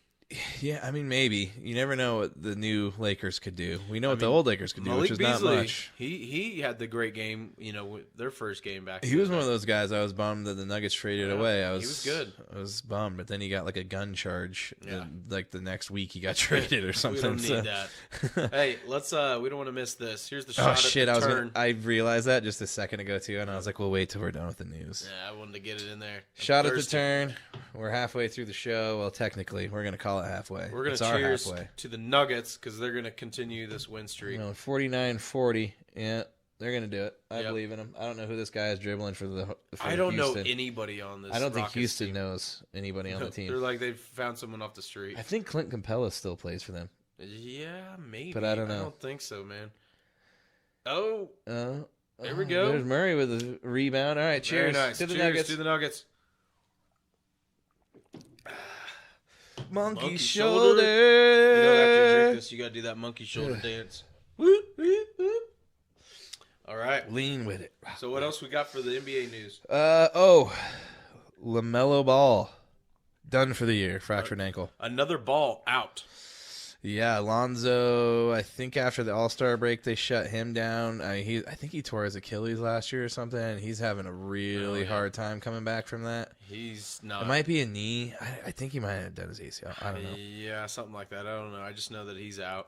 Yeah, I mean, maybe. You never know what the new Lakers could do. We know what the old Lakers could do, which is not much. He had the great game, their first game back. He was one of those guys I was bummed that the Nuggets traded away. He was good. I was bummed, but then he got like a gun charge. Yeah. Like the next week he got traded or something. We don't need that. Hey, let's we don't want to miss this. Here's the shot. Oh shit, I realized that just a second ago too, and I was like, we'll wait till we're done with the news. Yeah, I wanted to get it in there. Shot at the turn. We're halfway through the show. Well, technically, we're gonna call it halfway. We're going to cheers to the Nuggets because they're going to continue this win streak. 49-40. Yeah, they're going to do it. I believe in them. I don't know who this guy is dribbling for I don't know anybody on this. I don't think Rockets Houston team knows anybody on the team. They're like they've found someone off the street. I think Clint Capella still plays for them. Yeah, maybe. But I don't know. I don't think so, man. Oh. There we go. There's Murray with a rebound. All right, cheers. Very nice. To the cheers Nuggets. to the Nuggets. Monkey shoulder. After you drink this, you gotta do that monkey shoulder dance. Whoop, whoop, whoop. All right, lean with it. So what else we got for the NBA news? LaMelo Ball done for the year, fractured ankle. Another Ball out. Yeah, Lonzo. I think after the All-Star break, they shut him down. I think he tore his Achilles last year or something, and he's having a really hard time coming back from that. He's not. It might be a knee. I think he might have done his ACL. I don't know. Yeah, something like that. I don't know. I just know that he's out.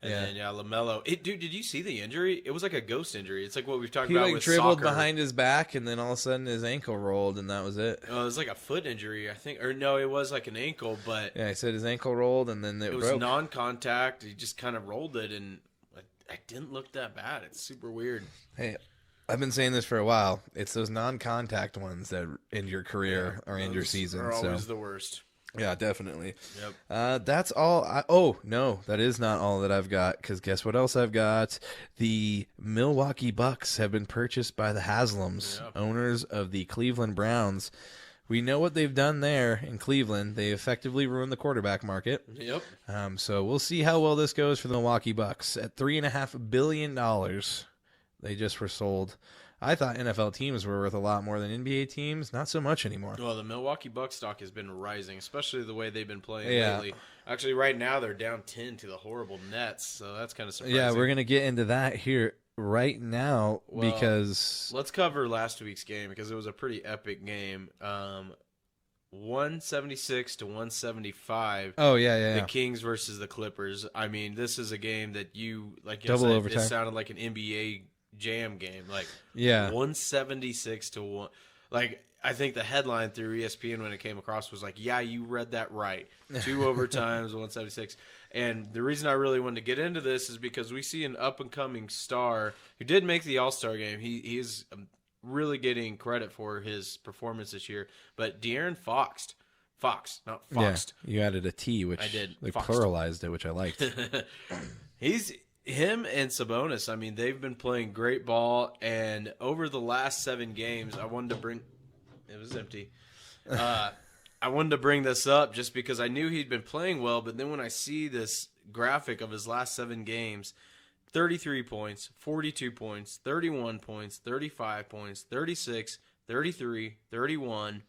And then LaMelo. Dude, did you see the injury? It was like a ghost injury. It's like what we've talked about with soccer. He dribbled behind his back, and then all of a sudden his ankle rolled, and that was it. Oh, it was like a foot injury, I think. Or no, it was like an ankle, but yeah, he said his ankle rolled, and then it was broke. Non-contact. He just kind of rolled it, and it didn't look that bad. It's super weird. Hey, I've been saying this for a while. It's those non-contact ones that end your career or end your season. Are always the worst. Yeah, definitely. Yep. That's all. No, that is not all that I've got. Because guess what else I've got? The Milwaukee Bucks have been purchased by the Haslams, owners of the Cleveland Browns. We know what they've done there in Cleveland. They effectively ruined the quarterback market. Yep. So we'll see how well this goes for the Milwaukee Bucks. At $3.5 billion, they just were sold. I thought NFL teams were worth a lot more than NBA teams. Not so much anymore. Well, the Milwaukee Bucks stock has been rising, especially the way they've been playing lately. Actually, right now they're down 10 to the horrible Nets, so that's kind of surprising. Yeah, we're going to get into that here right now because... Let's cover last week's game because it was a pretty epic game. 176 to 175. Oh, yeah. The Kings versus the Clippers. I mean, this is a game that double overtime. It sounded like an NBA jam game, 176 to 1. I think the headline through ESPN when it came across was like, yeah, you read that right. 2 overtimes, 176. And the reason I really wanted to get into this is because we see an up and coming star who did make the All-Star game. He is really getting credit for his performance this year. But De'Aaron Fox, not Foxed. Yeah, you added a T, which I did. They pluralized it, which I liked. Him and Sabonis, I mean, they've been playing great ball, and over the last 7 games, I wanted to bring – it was empty. I wanted to bring this up just because I knew he'd been playing well, but then when I see this graphic of his last 7 games, 33 points, 42 points, 31 points, 35 points, 36, 33, 31,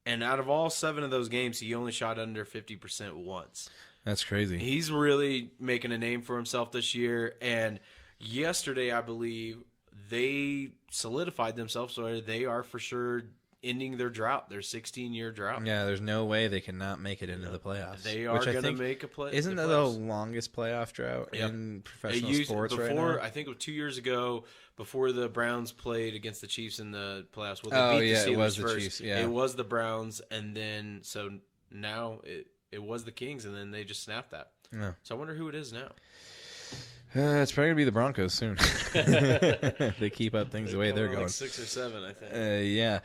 and out of all 7 of those games, he only shot under 50% once. That's crazy. He's really making a name for himself this year. And yesterday, I believe, they solidified themselves, so they are for sure ending their drought, their 16-year drought. Yeah, there's no way they cannot make it into the playoffs. They are going to make a play. Isn't that the longest playoff drought in professional sports right now? I think it was 2 years ago, before the Browns played against the Chiefs in the playoffs. Well, they beat the Steelers it was first. The Chiefs. Yeah. It was the Browns, and then so now it was the Kings, and then they just snapped that. Yeah. So I wonder who it is now. It's probably going to be the Broncos soon. They keep up things the way they're going. Like 6 or 7, I think. Yeah.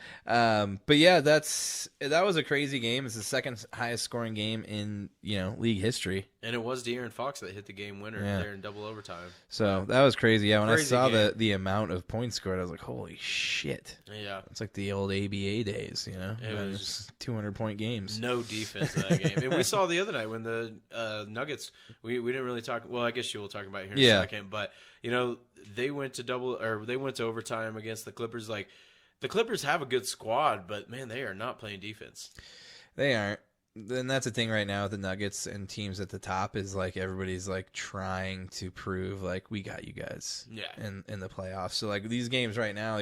But yeah, that was a crazy game. It's the second highest scoring game in, league history. And it was De'Aaron Fox that hit the game winner there in double overtime. So that was crazy. Yeah, when I saw the amount of points scored, I was like, holy shit. Yeah. It's like the old ABA days, It was just 200-point games. No defense in that game. And we saw the other night when the Nuggets, we didn't really talk. Well, I guess you will talk about it here a second. But they went to overtime against the Clippers. Like, the Clippers have a good squad, but man, they are not playing defense. They aren't. And that's the thing right now with the Nuggets and teams at the top is like everybody's like trying to prove like we got you guys in the playoffs. So like these games right now,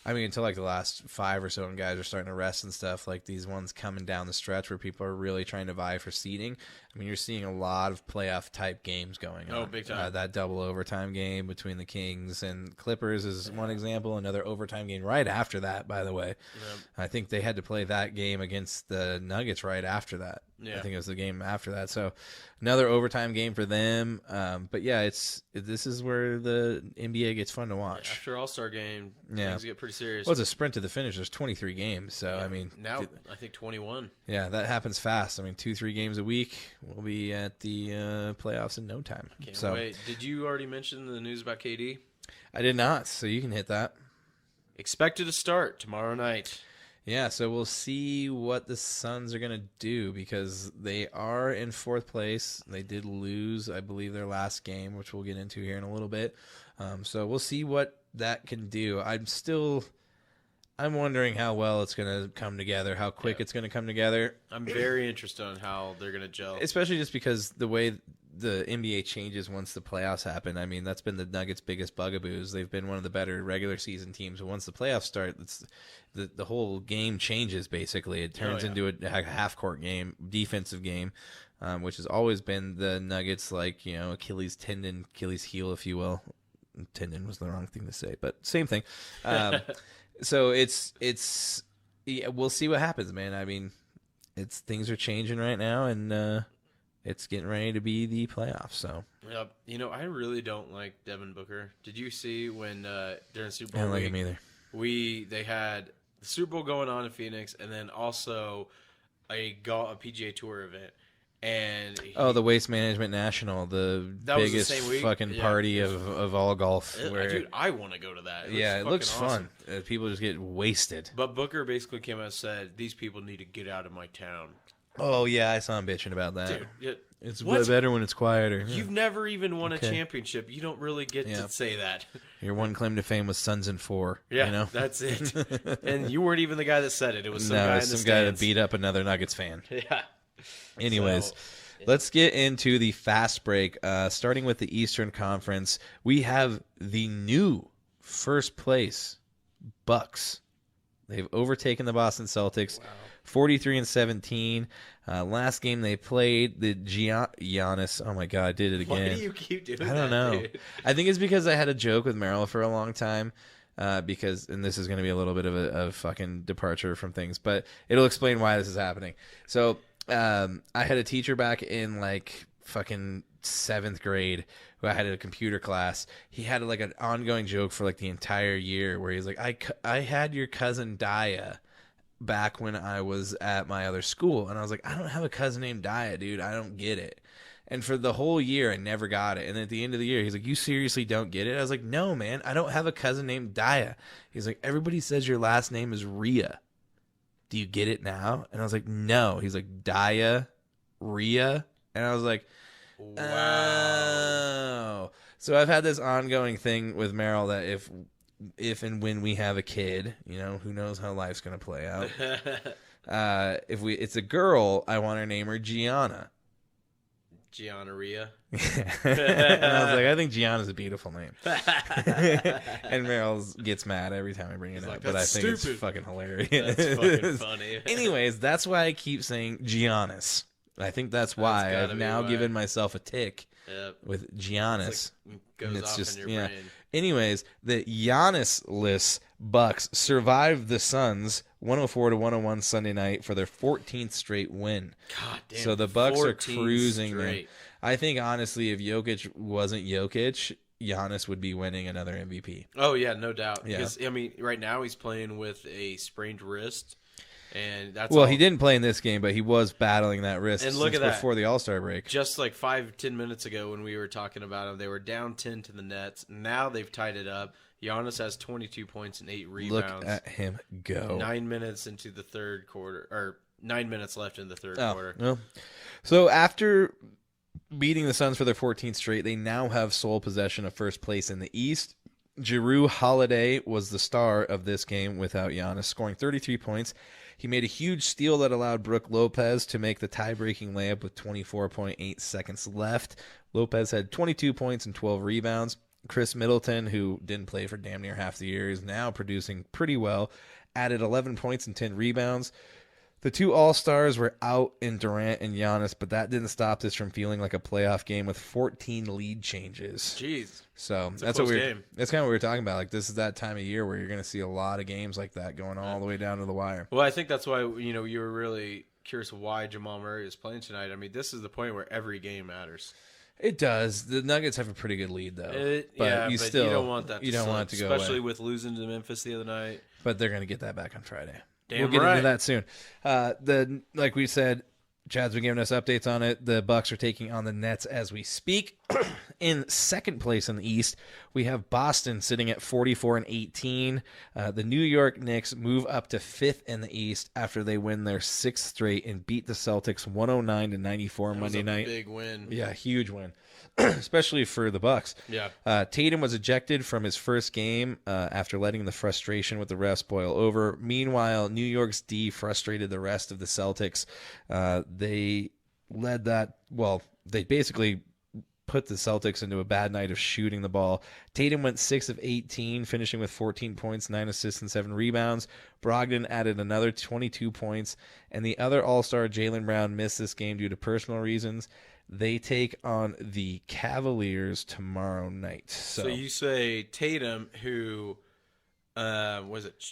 until like the last 5 or so and guys are starting to rest and stuff, like these ones coming down the stretch where people are really trying to vie for seeding. I mean, you're seeing a lot of playoff type games going on. Oh, big time. That double overtime game between the Kings and Clippers is one example. Another overtime game right after that, by the way. Yep. I think they had to play that game against the Nuggets right after that. Yeah. I think it was the game after that. So another overtime game for them. But yeah, this is where the NBA gets fun to watch. After All-Star game, things get pretty serious. Well, it's a sprint to the finish. There's 23 games. So, I mean. Now, I think 21. Yeah, that happens fast. I mean, 2-3 games a week. We'll be at the playoffs in no time. Can't wait. Did you already mention the news about KD? I did not, so you can hit that. Expected to start tomorrow night. Yeah, so we'll see what the Suns are going to do because they are in 4th place. They did lose, I believe, their last game, which we'll get into here in a little bit. So we'll see what that can do. I'm wondering how well it's going to come together, how quick it's going to come together. I'm very interested on how they're going to gel. Especially just because the way the NBA changes once the playoffs happen. I mean, that's been the Nuggets' biggest bugaboos. They've been one of the better regular season teams. But once the playoffs start, the whole game changes, basically. It turns into a half-court game, defensive game, which has always been the Nuggets' Achilles tendon, Achilles heel, if you will. Tendon was the wrong thing to say, but same thing. So we'll see what happens, man. I mean, things are changing right now, and it's getting ready to be the playoffs. So, yep. I really don't like Devin Booker. Did you see when during Super Bowl? I don't like him either. They had the Super Bowl going on in Phoenix, and then also a PGA Tour event. And the Waste Management National, the biggest fucking party of all golf. Dude, I want to go to that. It looks awesome. Fun. People just get wasted. But Booker basically came out and said, "These people need to get out of my town." Oh yeah, I saw him bitching about that. Dude, it's better when it's quieter. You've never even won a championship. You don't really get to say that. Your one claim to fame was Suns in 4. Yeah, that's it. And you weren't even the guy that said it. It was some guy in the stands. Guy that beat up another Nuggets fan. Yeah. Anyways, let's get into the fast break. Starting with the Eastern Conference, we have the new first place Bucks. They've overtaken the Boston Celtics, 43-17. Last game they played, the Giannis. Oh my God, I did it again. Why do you keep doing that? I don't know. Dude? I think it's because I had a joke with Meryl for a long time. And this is going to be a little bit of a fucking departure from things, but it'll explain why this is happening. So, I had a teacher back in like fucking 7th grade who I had a computer class. He had like an ongoing joke for like the entire year where he's like, I had your cousin Daya back when I was at my other school. And I was like, I don't have a cousin named Daya, dude. I don't get it. And for the whole year, I never got it. And at the end of the year, he's like, you seriously don't get it? I was like, no, man, I don't have a cousin named Daya. He's like, everybody says your last name is Rhea. Do you get it now? And I was like, no. He's like, Daya, Rhea. And I was like, wow. Oh. So I've had this ongoing thing with Meryl that if and when we have a kid, who knows how life's going to play out. It's a girl, I want to name her Gianna. Gianna Rhea. And I was like, I think Gianna's a beautiful name. And Meryl gets mad every time I bring it up, but I think it's fucking hilarious. That's fucking funny. Anyways, that's why I keep saying Giannis. I think that's why I've now given myself a tick with Giannis. Goes off in your brain. Anyways, the Giannis-less Bucks survived the Suns 104-101 Sunday night for their 14th straight win. God damn. So the Bucks are 14 cruising. straight. I think honestly, if Jokic wasn't Jokic, Giannis would be winning another MVP. Oh yeah, no doubt. Yeah. Because I mean, right now he's playing with a sprained wrist. And that's he didn't play in this game, but he was battling that wrist and look at that. Before the All-Star break. Just like 5-10 minutes ago when we were talking about him, they were down 10 to the Nets. Now they've tied it up. Giannis has 22 points and 8 rebounds. Look at him go. 9 minutes into the third quarter, or 9 minutes left in the third quarter. Well. So after beating the Suns for their 14th straight. They now have sole possession of first place in the East. Jrue Holiday was the star of this game without Giannis, scoring 33 points. He made a huge steal that allowed Brook Lopez to make the tie-breaking layup with 24.8 seconds left. Lopez had 22 points and 12 rebounds. Chris Middleton, who didn't play for damn near half the year, is now producing pretty well, added 11 points and 10 rebounds. The two All-Stars were out in Durant and Giannis, but that didn't stop this from feeling like a playoff game with 14 lead changes. Jeez. So that's kind of what we were talking about. Like, this is that time of year where you're going to see a lot of games like that going all the way down to the wire. Well, I think that's why, you were really curious why Jamal Murray is playing tonight. I mean, this is the point where every game matters. It does. The Nuggets have a pretty good lead, though. But you don't want that. You don't want it to go away, especially with losing to Memphis the other night. But they're going to get that back on Friday. Damn we'll get right. into that soon. Like we said, Chad's been giving us updates on it. The Bucks are taking on the Nets as we speak. In second place in the East, we have Boston sitting at 44-18. The New York Knicks move up to fifth in the East after they win their sixth straight and beat the Celtics 109-94 Monday night. Big win. Yeah, huge win. Especially for the Bucks. Yeah. Tatum was ejected from his first game after letting the frustration with the refs boil over. Meanwhile, New York's D frustrated the rest of the Celtics. They basically put the Celtics into a bad night of shooting the ball. Tatum went 6 of 18, finishing with 14 points, 9 assists, and 7 rebounds. Brogdon added another 22 points, and the other All-Star, Jaylen Brown, missed this game due to personal reasons. They take on the Cavaliers tomorrow night. So you say Tatum, who was it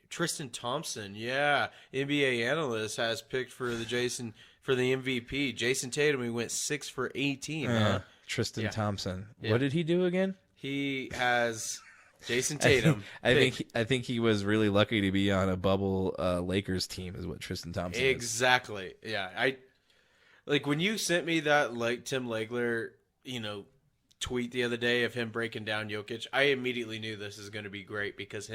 Tristan Thompson? Yeah, NBA analyst has picked for the MVP. Jason Tatum, he went 6 for 18. Tristan Thompson. Yeah. What did he do again? He has Jason Tatum. I think he was really lucky to be on a bubble Lakers team, is what Tristan Thompson is. Exactly. Yeah, like when you sent me that Tim Legler, tweet the other day of him breaking down Jokic, I immediately knew this is going to be great because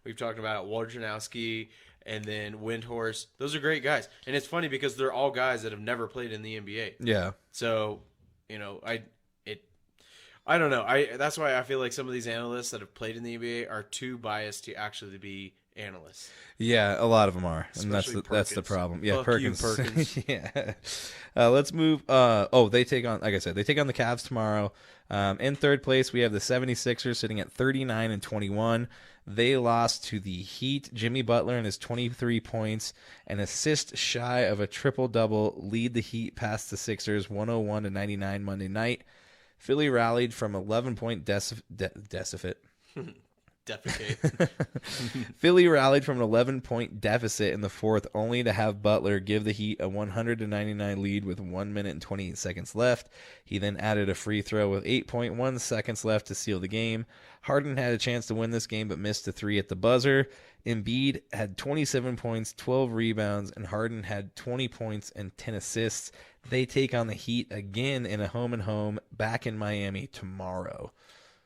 we've talked about it, Wojnarowski, and then Windhorst. Those are great guys. And it's funny because they're all guys that have never played in the NBA. Yeah. So, I don't know. That's why I feel like some of these analysts that have played in the NBA are too biased to actually be analysts. Yeah, a lot of them are, and that's the problem. Yeah, Fuck Perkins. You, Perkins. Yeah. Let's move. They take on, like I said, the Cavs tomorrow. In third place, we have the 76ers sitting at 39-21. They lost to the Heat. Jimmy Butler and his 23 points, an assist shy of a triple-double, lead the Heat past the Sixers 101-99 Monday night. Philly rallied from 11-point deficit. Defecate. Philly rallied from an 11-point deficit in the fourth, only to have Butler give the Heat a 100-99 lead with 1 minute and 28 seconds left. He then added a free throw with 8.1 seconds left to seal the game. Harden had a chance to win this game but missed a three at the buzzer. Embiid had 27 points, 12 rebounds, and Harden had 20 points and 10 assists. They take on the Heat again in a home-and-home back in Miami tomorrow.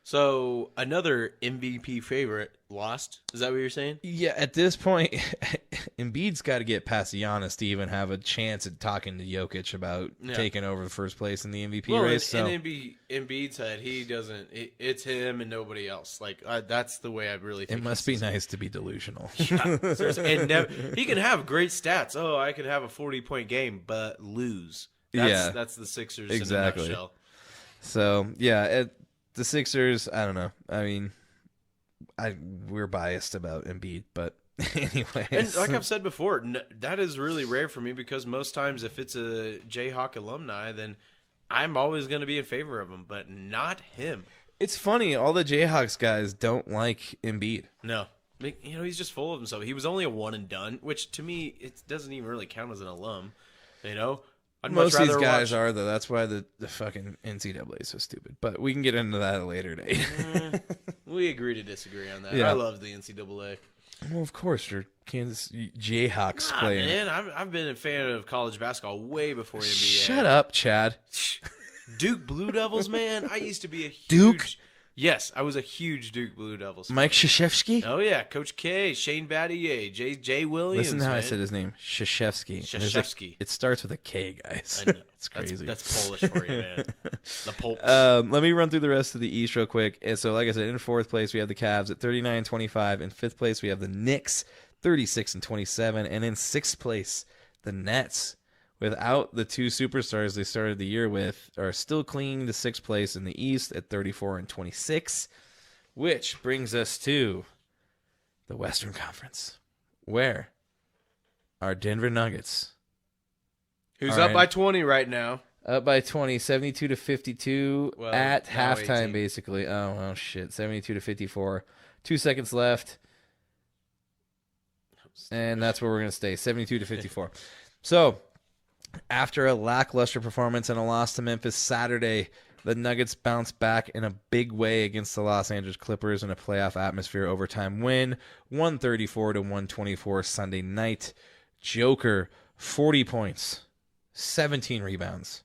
So another MVP favorite lost. Is that what you're saying? Yeah, at this point, Embiid's got to get past Giannis to even have a chance at talking to Jokic about taking over the first place in the MVP race. In Embiid's head, he doesn't. It's him and nobody else. Like that's the way I really think. It must be nice to be delusional. Yeah, and he can have great stats. Oh, I could have a 40-point game, but lose. That's the Sixers exactly. in a nutshell. So the Sixers, I don't know. I mean, we're biased about Embiid, but anyway. And like I've said before, that is really rare for me because most times if it's a Jayhawk alumni, then I'm always going to be in favor of him, but not him. It's funny. All the Jayhawks guys don't like Embiid. No. He's just full of himself. He was only a one and done, which to me, it doesn't even really count as an alum. Most of these guys are, though. That's why the fucking NCAA is so stupid. But we can get into that at a later date. We agree to disagree on that. Yeah. I love the NCAA. Well, of course, you're Kansas Jayhawks player. Man, I've been a fan of college basketball way before NBA. Shut up, Chad. Duke Blue Devils, man. I used to be a huge... Duke? Yes, I was a huge Duke Blue Devils fan. Mike Krzyzewski? Oh, yeah. Coach K, Shane Battier, Jay Williams. Listen to how I man. said his name. Krzyzewski. Krzyzewski. It starts with a K, guys. I know. It's crazy. That's Polish for you, man. The Poles. Let me run through the rest of the East real quick. And so, like I said, in fourth place, we have the Cavs at 39-25. In fifth place, we have the Knicks, 36-27. And in sixth place, the Nets, without the two superstars they started the year with, are still clinging to sixth place in the East at 34-26, which brings us to the Western Conference, where our Denver Nuggets, Who's all up right. by 20 right now? up by 20, 72-52 Well, at now halftime, 18. basically. Oh, well, shit. 72-54. 2 seconds left. And that's where we're going to stay, 72-54. So, after a lackluster performance and a loss to Memphis Saturday, the Nuggets bounced back in a big way against the Los Angeles Clippers in a playoff atmosphere overtime win, 134-124 Sunday night. Joker, 40 points, 17 rebounds,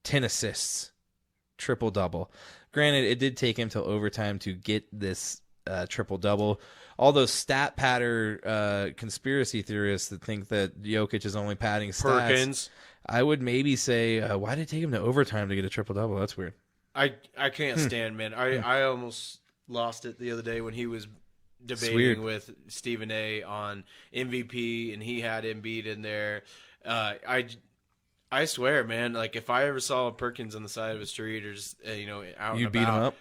10 assists, triple-double. Granted, it did take him till overtime to get this triple-double. All those stat patter conspiracy theorists that think that Jokic is only padding stats, Perkins. I would maybe say, why did it take him to overtime to get a triple-double? That's weird. I can't stand, man. I almost lost it the other day when he was weird. debating with Stephen A. on MVP, and he had Embiid in there. I swear, man, like if I ever saw Perkins on the side of a street or just out You'd and beat him about, up?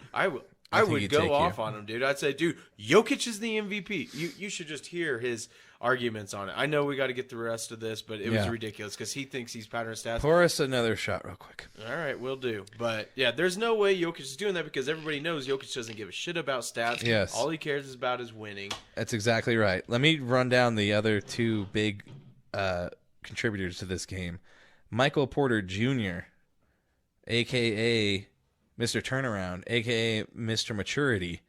I think would he'd go take off you. on him, dude. I'd say, dude, Jokic is the MVP. You should just hear his arguments on it. I know we got to get the rest of this, but it was Yeah. ridiculous because he thinks he's pattern stats. Pour us another shot real quick. All right, we'll do. But, yeah, there's no way Jokic is doing that because everybody knows Jokic doesn't give a shit about stats. Yes. All he cares is about is winning. That's exactly right. Let me run down the other two big contributors to this game. Michael Porter Jr., a.k.a. Mr. Turnaround, a.k.a. Mr. Maturity.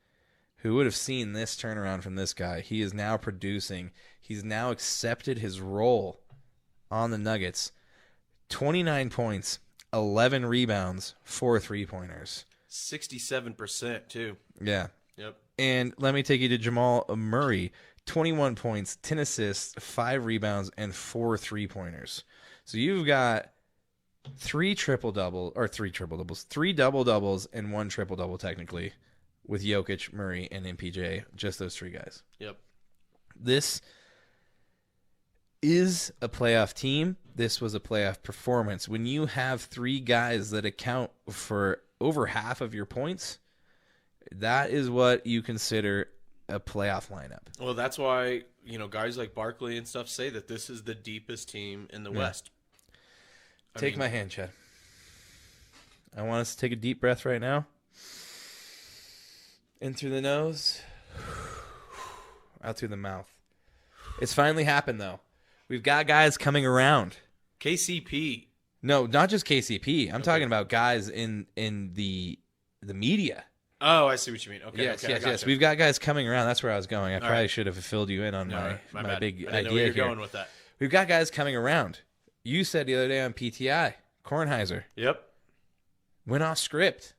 Who would have seen this turnaround from this guy? He is now producing. He's now accepted his role on the Nuggets. 29 points, 11 rebounds, 4 3-pointers. 67% too. Yeah. Yep. And let me take you to Jamal Murray. 21 points, 10 assists, 5 rebounds, and 4 3-pointers. So you've got 3 double-doubles, three double-doubles, and 1 triple-double technically, with Jokic, Murray, and MPJ, just those 3 guys. Yep. This is a playoff team. This was a playoff performance. When you have 3 guys that account for over half of your points, that is what you consider a playoff lineup. Well, that's why, guys like Barkley and stuff say that this is the deepest team in the West. Take my hand, Chad. I want us to take a deep breath right now. In through the nose, out through the mouth. It's finally happened, though. We've got guys coming around. KCP. No, not just KCP. I'm talking about guys in the media. Oh, I see what you mean. Okay, Yes, okay, I yes, gotcha. yes. We've got guys coming around. That's where I was going. I probably right. should have filled you in on All right, my bad. big I didn't know idea where you're here. going with that. We've got guys coming around. You said the other day on PTI, Kornheiser Yep. went off script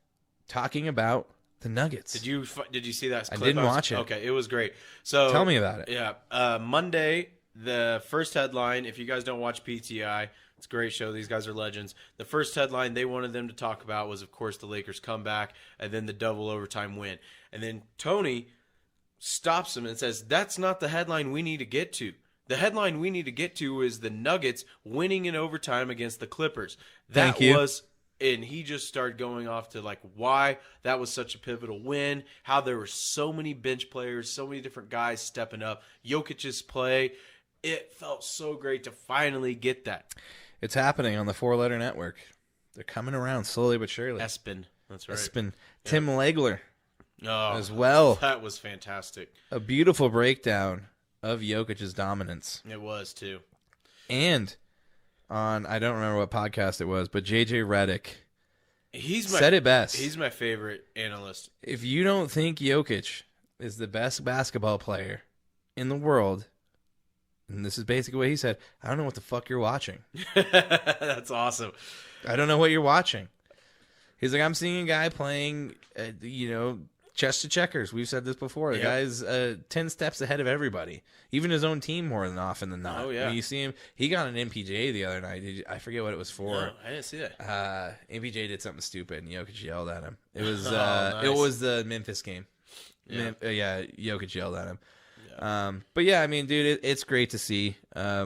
talking about the Nuggets. Did you see that clip? I didn't watch it. Okay, it was great. So Tell me about it. Yeah, Monday, the first headline. If you guys don't watch PTI, it's a great show. These guys are legends. The first headline they wanted them to talk about was, of course, the Lakers comeback and then the double overtime win. And then Tony stops him and says, "That's not the headline we need to get to. The headline we need to get to is the Nuggets winning in overtime against the Clippers." Thank you. And he just started going off to why that was such a pivotal win, how there were so many bench players, so many different guys stepping up, Jokic's play. It felt so great to finally get that. It's happening on the 4-letter network. They're coming around slowly but surely. Espen, that's right. Espen. Tim Legler Oh, as well. that was fantastic. A beautiful breakdown of Jokic's dominance. It was too. And on, I don't remember what podcast it was, but JJ Redick He's said it best. He's my favorite analyst. If you don't think Jokic is the best basketball player in the world, and this is basically what he said, I don't know what the fuck you're watching. That's awesome. I don't know what you're watching. He's like, I'm seeing a guy playing, chess to checkers. We've said this before. The guy's 10 steps ahead of everybody, even his own team more than often than not. Oh, yeah. You see him. He got an MPJ the other night. I forget what it was for. No, I didn't see that. MPJ did something stupid, and Jokic yelled at him. It was nice. it was the Memphis game. Yeah. Jokic yelled at him. Yeah. But yeah, I mean, dude, it's great to see. I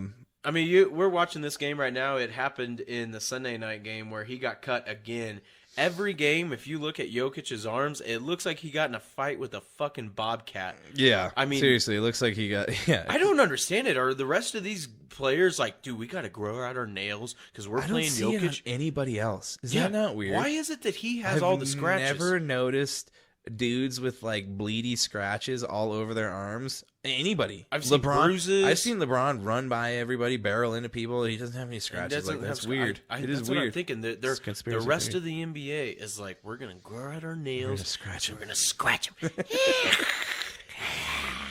mean, we're watching this game right now. It happened in the Sunday night game where he got cut again. Every game, if you look at Jokic's arms, it looks like he got in a fight with a fucking bobcat. Yeah, I mean, seriously, it looks like he got. Yeah, I don't understand it. Are the rest of these players like, dude, we got to grow out our nails because we're playing see Jokic? it on anybody else? Is that not weird? Why is it that he has all the scratches? I've never noticed dudes with like bleedy scratches all over their arms. Anybody. I've seen bruises. I've seen LeBron run by everybody, barrel into people. He doesn't have any scratches. Like that's weird. It is weird. What I'm thinking. The rest of the NBA is like, we're gonna grow out our nails. We're gonna scratch them.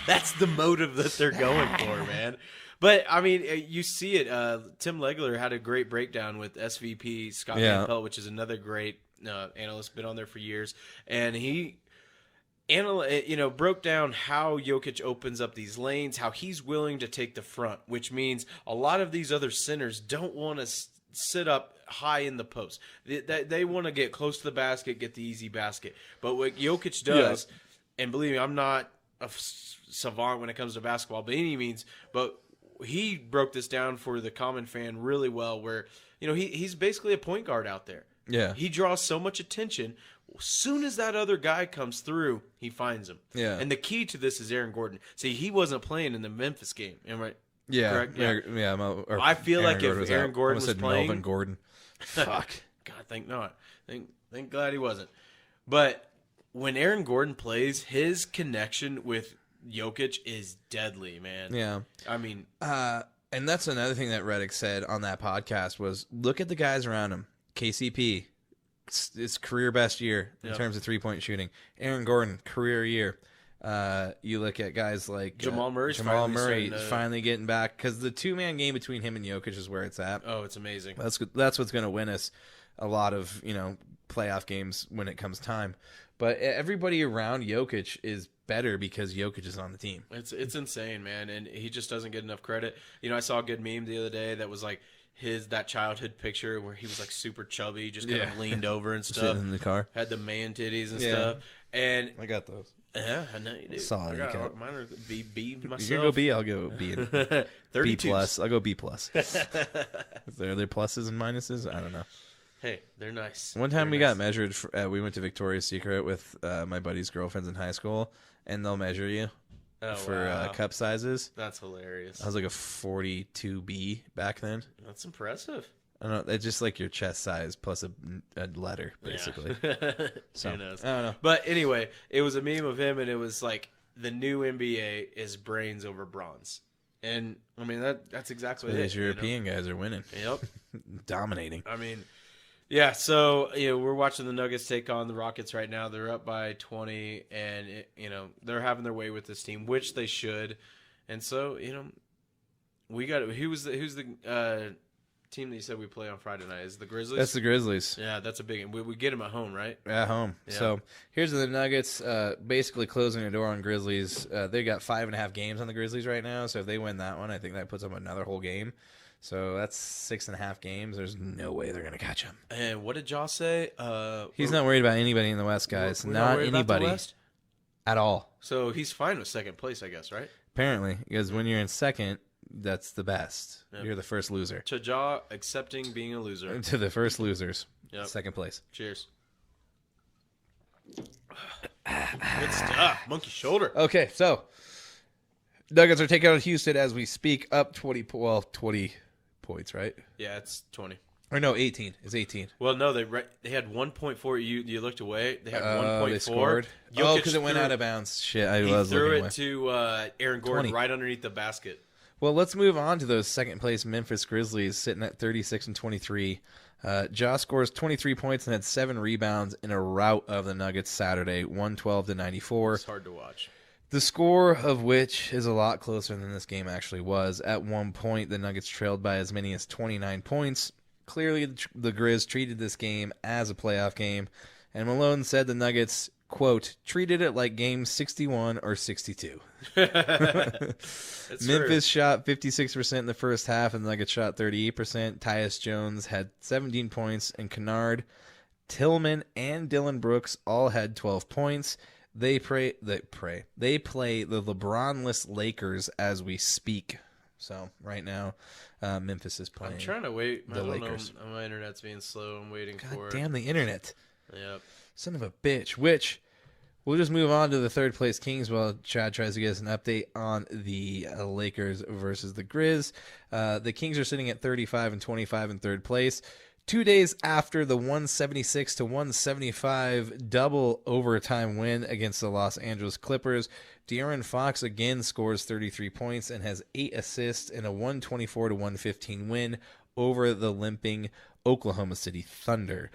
That's the motive that they're going for, man. But I mean, you see it. Tim Legler had a great breakdown with SVP Scott Van Pelt, which is another great analyst, been on there for years, and he broke down how Jokic opens up these lanes, how he's willing to take the front, which means a lot of these other centers don't want to sit up high in the post. They want to get close to the basket, get the easy basket. But what Jokic does, and believe me, I'm not a savant when it comes to basketball by any means, but he broke this down for the common fan really well, where he's basically a point guard out there. Yeah, he draws so much attention. As soon as that other guy comes through, he finds him. Yeah. And the key to this is Aaron Gordon. See, he wasn't playing in the Memphis game. Am I yeah. correct? Yeah. I feel like if Aaron Gordon was playing, Melvin Gordon. Fuck. God, thank not. Thank glad he wasn't. But when Aaron Gordon plays, his connection with Jokic is deadly, man. Yeah. I mean, and that's another thing that Redick said on that podcast was, look at the guys around him. KCP. It's career best year in terms of 3-point shooting. Aaron Gordon, career year. You look at guys like Jamal Murray. Finally getting back, because the 2-man game between him and Jokic is where it's at. Oh, it's amazing. That's what's going to win us a lot of playoff games when it comes time. But everybody around Jokic is better because Jokic is on the team. It's insane, man, and he just doesn't get enough credit. I saw a good meme the other day that was like, that childhood picture where he was like super chubby, just kind of leaned over and stuff. Sitting in the car. Had the man titties and stuff. And I got those. Yeah, I know you do. Solid. Mine are B myself. You can go B, I'll go B. 32. B plus. I'll go B plus. Are there pluses and minuses? I don't know. Hey, they're nice. One time we got measured. We went to Victoria's Secret with my buddy's girlfriends in high school, and they'll measure you. For cup sizes. That's hilarious. I was like a 42B back then. That's impressive. I don't know. It's just like your chest size plus a letter, basically. Yeah. So, who knows? I don't know. But anyway, it was a meme of him, and it was like, the new NBA is brains over bronze. And, I mean, that's exactly what it is. These European guys are winning. Yep. Dominating. I mean... Yeah, so we're watching the Nuggets take on the Rockets right now. They're up by 20, and they're having their way with this team, which they should. And so we got who's the team that you said we play on Friday night? Is it the Grizzlies? That's the Grizzlies. Yeah, that's a big one. We get them at home, right? At home. Yeah. So here's the Nuggets basically closing the door on Grizzlies. They got 5.5 games on the Grizzlies right now. So if they win that one, I think that puts them another whole game. So that's 6.5 games. There's no way they're gonna catch him. And what did Josh say? He's not worried about anybody in the West, guys. We're not worried anybody about the West? at all. So he's fine with second place, I guess, right? Apparently, because when you're in second, that's the best. Yep. You're the first loser. To Ja accepting being a loser. To the first losers. Yep. Second place. Cheers. Good stuff. Monkey shoulder. Okay, so Nuggets are taking on Houston as we speak, up 20 points, right? Yeah, it's 20. Or no, 18. It's 18. Well, no, they had 1.4. You looked away. They had 1.4. They scored. Because it went out of bounds. Shit, I was looking away. He threw it to Aaron Gordon 20. Right underneath the basket. Well, let's move on to those second place Memphis Grizzlies sitting at 36 and 23. Ja scores 23 points and had 7 rebounds in a rout of the Nuggets Saturday, 112-94. It's hard to watch. The score of which is a lot closer than this game actually was. At one point, the Nuggets trailed by as many as 29 points. Clearly, the Grizz treated this game as a playoff game, and Malone said the Nuggets, quote, treated it like game 61 or 62. Memphis shot 56% in the first half, and the Nuggets shot 38%. Tyus Jones had 17 points, and Kennard, Tillman, and Dylan Brooks all had 12 points. They play the LeBron-less Lakers as we speak. So right now, Memphis is playing. I'm trying to wait. The Lakers. My internet's being slow. I'm waiting for it. God damn the internet. Yep. Son of a bitch. Which we'll just move on to the third place Kings while Chad tries to get us an update on the Lakers versus the Grizz. The Kings are sitting at 35-25 in third place. 2 days after the 176-175 double overtime win against the Los Angeles Clippers, De'Aaron Fox again scores 33 points and has 8 assists in a 124-115 win over the limping Oklahoma City Thunder.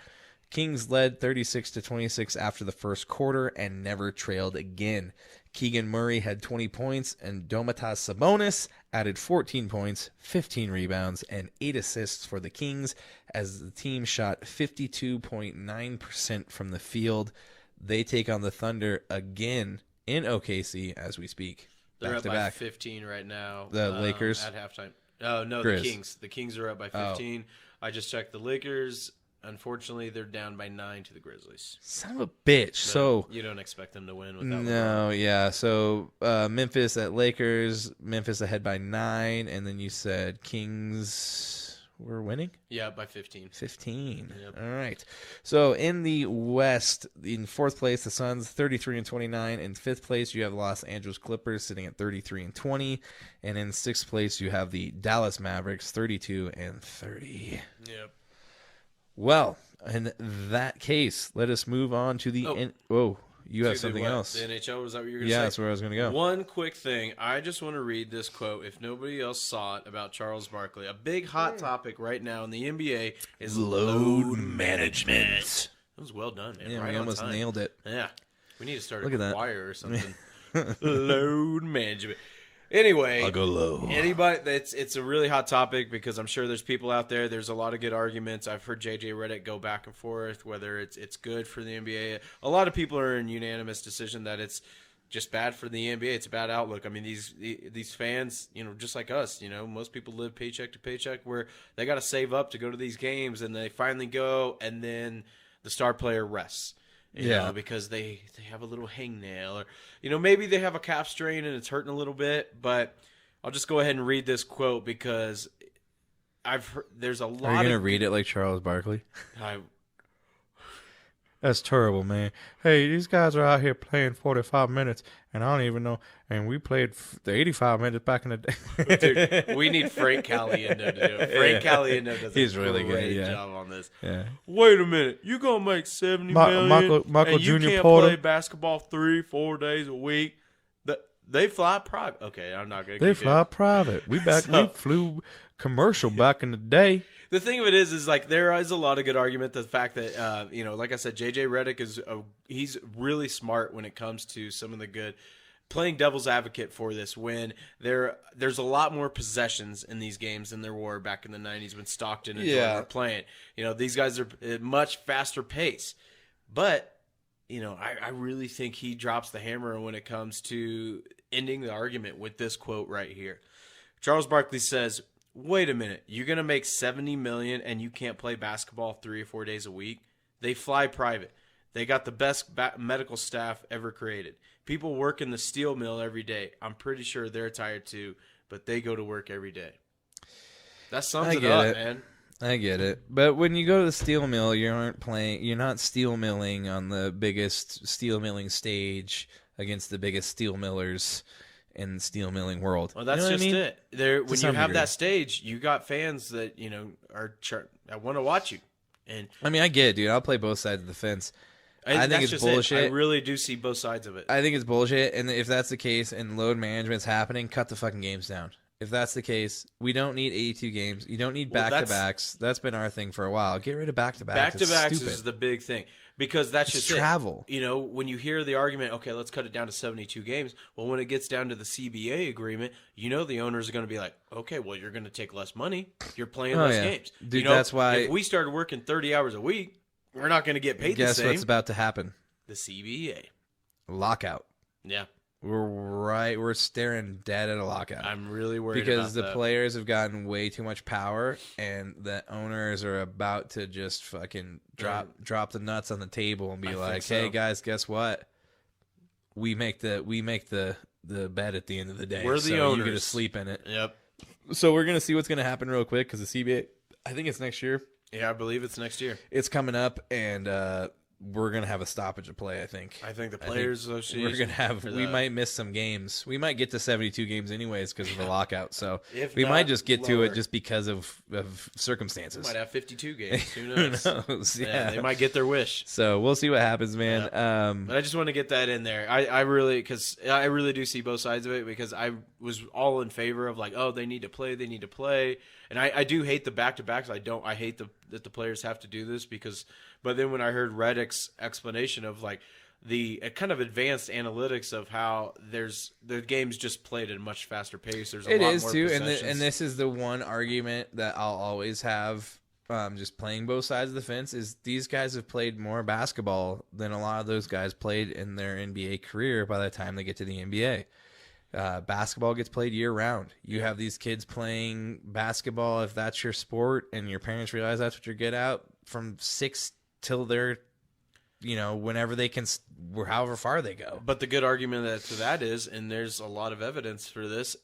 Kings led 36-26 after the first quarter and never trailed again. Keegan Murray had 20 points, and Domantas Sabonis added 14 points, 15 rebounds, and 8 assists for the Kings as the team shot 52.9% from the field. They take on the Thunder again in OKC as we speak. They're up by Back-to-back. 15 right now. The Lakers? At halftime. Oh, no, Grizz. the Kings. The Kings are up by 15. I just checked the Lakers. Unfortunately, they're down by 9 to the Grizzlies. Son of a bitch. So you don't expect them to win without no, yeah. So Memphis at Lakers. Memphis ahead by 9, and then you said Kings were winning. Yeah, by 15. 15. Yep. All right. So in the West, in fourth place, the Suns 33-29. In fifth place, you have Los Angeles Clippers sitting at 33-20, and in sixth place, you have the Dallas Mavericks 32-30. Yep. Well, in that case, let us move on to the. You have something else. The NHL, was that what you were going to say? Yeah, that's where I was going to go. One quick thing. I just want to read this quote. If nobody else saw it, about Charles Barkley. A big hot topic right now in the NBA is load management. That was well done, man. Yeah, right we on almost time. nailed it. Yeah. We need to start Look a at that. choir or something. Load management. Anyway, I'll go low. Anybody, it's a really hot topic because I'm sure there's people out there. There's a lot of good arguments. I've heard JJ Redick go back and forth whether it's good for the NBA. A lot of people are in unanimous decision that it's just bad for the NBA. It's a bad outlook. I mean, these fans, just like us, most people live paycheck to paycheck where they got to save up to go to these games, and they finally go, and then the star player rests. You know, because they have a little hangnail, or maybe they have a calf strain and it's hurting a little bit. But I'll just go ahead and read this quote because I've heard there's a lot. Are you gonna read it like Charles Barkley? That's terrible, man. Hey, these guys are out here playing 45 minutes, and I don't even know. And we played the 85 minutes back in the day. Dude, we need Frank Caliendo to do it. Frank Caliendo does He's a really great good, job on this. Yeah. Wait a minute. You going to make $70 million Michael and you Jr. can't Porter. play basketball 3-4 days a week? They fly private. Okay, I'm not going to They fly private. We flew commercial back in the day. The thing of it is like there is a lot of good argument. The fact that like I said, JJ Redick he's really smart when it comes to some of the good. Playing devil's advocate for this, when there's a lot more possessions in these games than there were back in the 90s when Stockton and Jordan were playing. These guys are at much faster pace, but I really think he drops the hammer when it comes to ending the argument with this quote right here. Charles Barkley says, wait a minute, you're going to make $70 million and you can't play basketball 3 or 4 days a week? They fly private. They got the best medical staff ever created. People work in the steel mill every day. I'm pretty sure they're tired too, but they go to work every day. That sums it up, man. I get it. But when you go to the steel mill, you're not steel milling on the biggest steel milling stage against the biggest steel millers in the steel milling world. Well, that's just it. When you have that stage, you got fans that I want to watch you. And I mean, I get it, dude. I'll play both sides of the fence. I think it's bullshit. I really do see both sides of it. I think it's bullshit, and if that's the case and load management's happening, cut the fucking games down. If that's the case, we don't need 82 games. You don't need back-to-backs. That's been our thing for a while. Get rid of back-to-backs. Back-to-backs is the big thing. Because that's It's just it. travel. You know, when you hear the argument, okay, let's cut it down to 72 games. Well, when it gets down to the CBA agreement, you know the owners are going to be like, okay, well, you're going to take less money. You're playing less games. Dude, you know, that's why if we started working 30 hours a week, we're not going to get paid the same. Guess what's about to happen? The CBA. Lockout. Yeah. We're staring dead at a lockout. I'm really worried because about the that. players have gotten way too much power, and the owners are about to just fucking drop the nuts on the table and be like, "Hey guys, guess what? We make the bet at the end of the day. We're the owners. You get to sleep in it." Yep. So we're gonna see what's gonna happen real quick because the CBA, I think it's next year. Yeah, I believe it's next year. It's coming up, and we're gonna have a stoppage of play. I think the Players Association. We're gonna have. We might miss some games. We might get to 72 games anyways because of the lockout. So we might just get to it just because of circumstances. Might have 52 games. Who Who knows? knows? Yeah. They might get their wish. So we'll see what happens, man. But I just want to get that in there. I really do see both sides of it because I was all in favor of like, oh, they need to play, and I do hate the back-to-backs. I hate that the players have to do this because. But then when I heard Reddick's explanation of like the kind of advanced analytics of how the game's just played at a much faster pace. There's a lot more possessions. And this is the one argument that I'll always have. Just playing both sides of the fence is these guys have played more basketball than a lot of those guys played in their NBA career by the time they get to the NBA. Basketball gets played year round. You have these kids playing basketball if that's your sport and your parents realize that's what you're good at from 6 till they're, whenever they can, however far they go. But the good argument to that is, and there's a lot of evidence for this,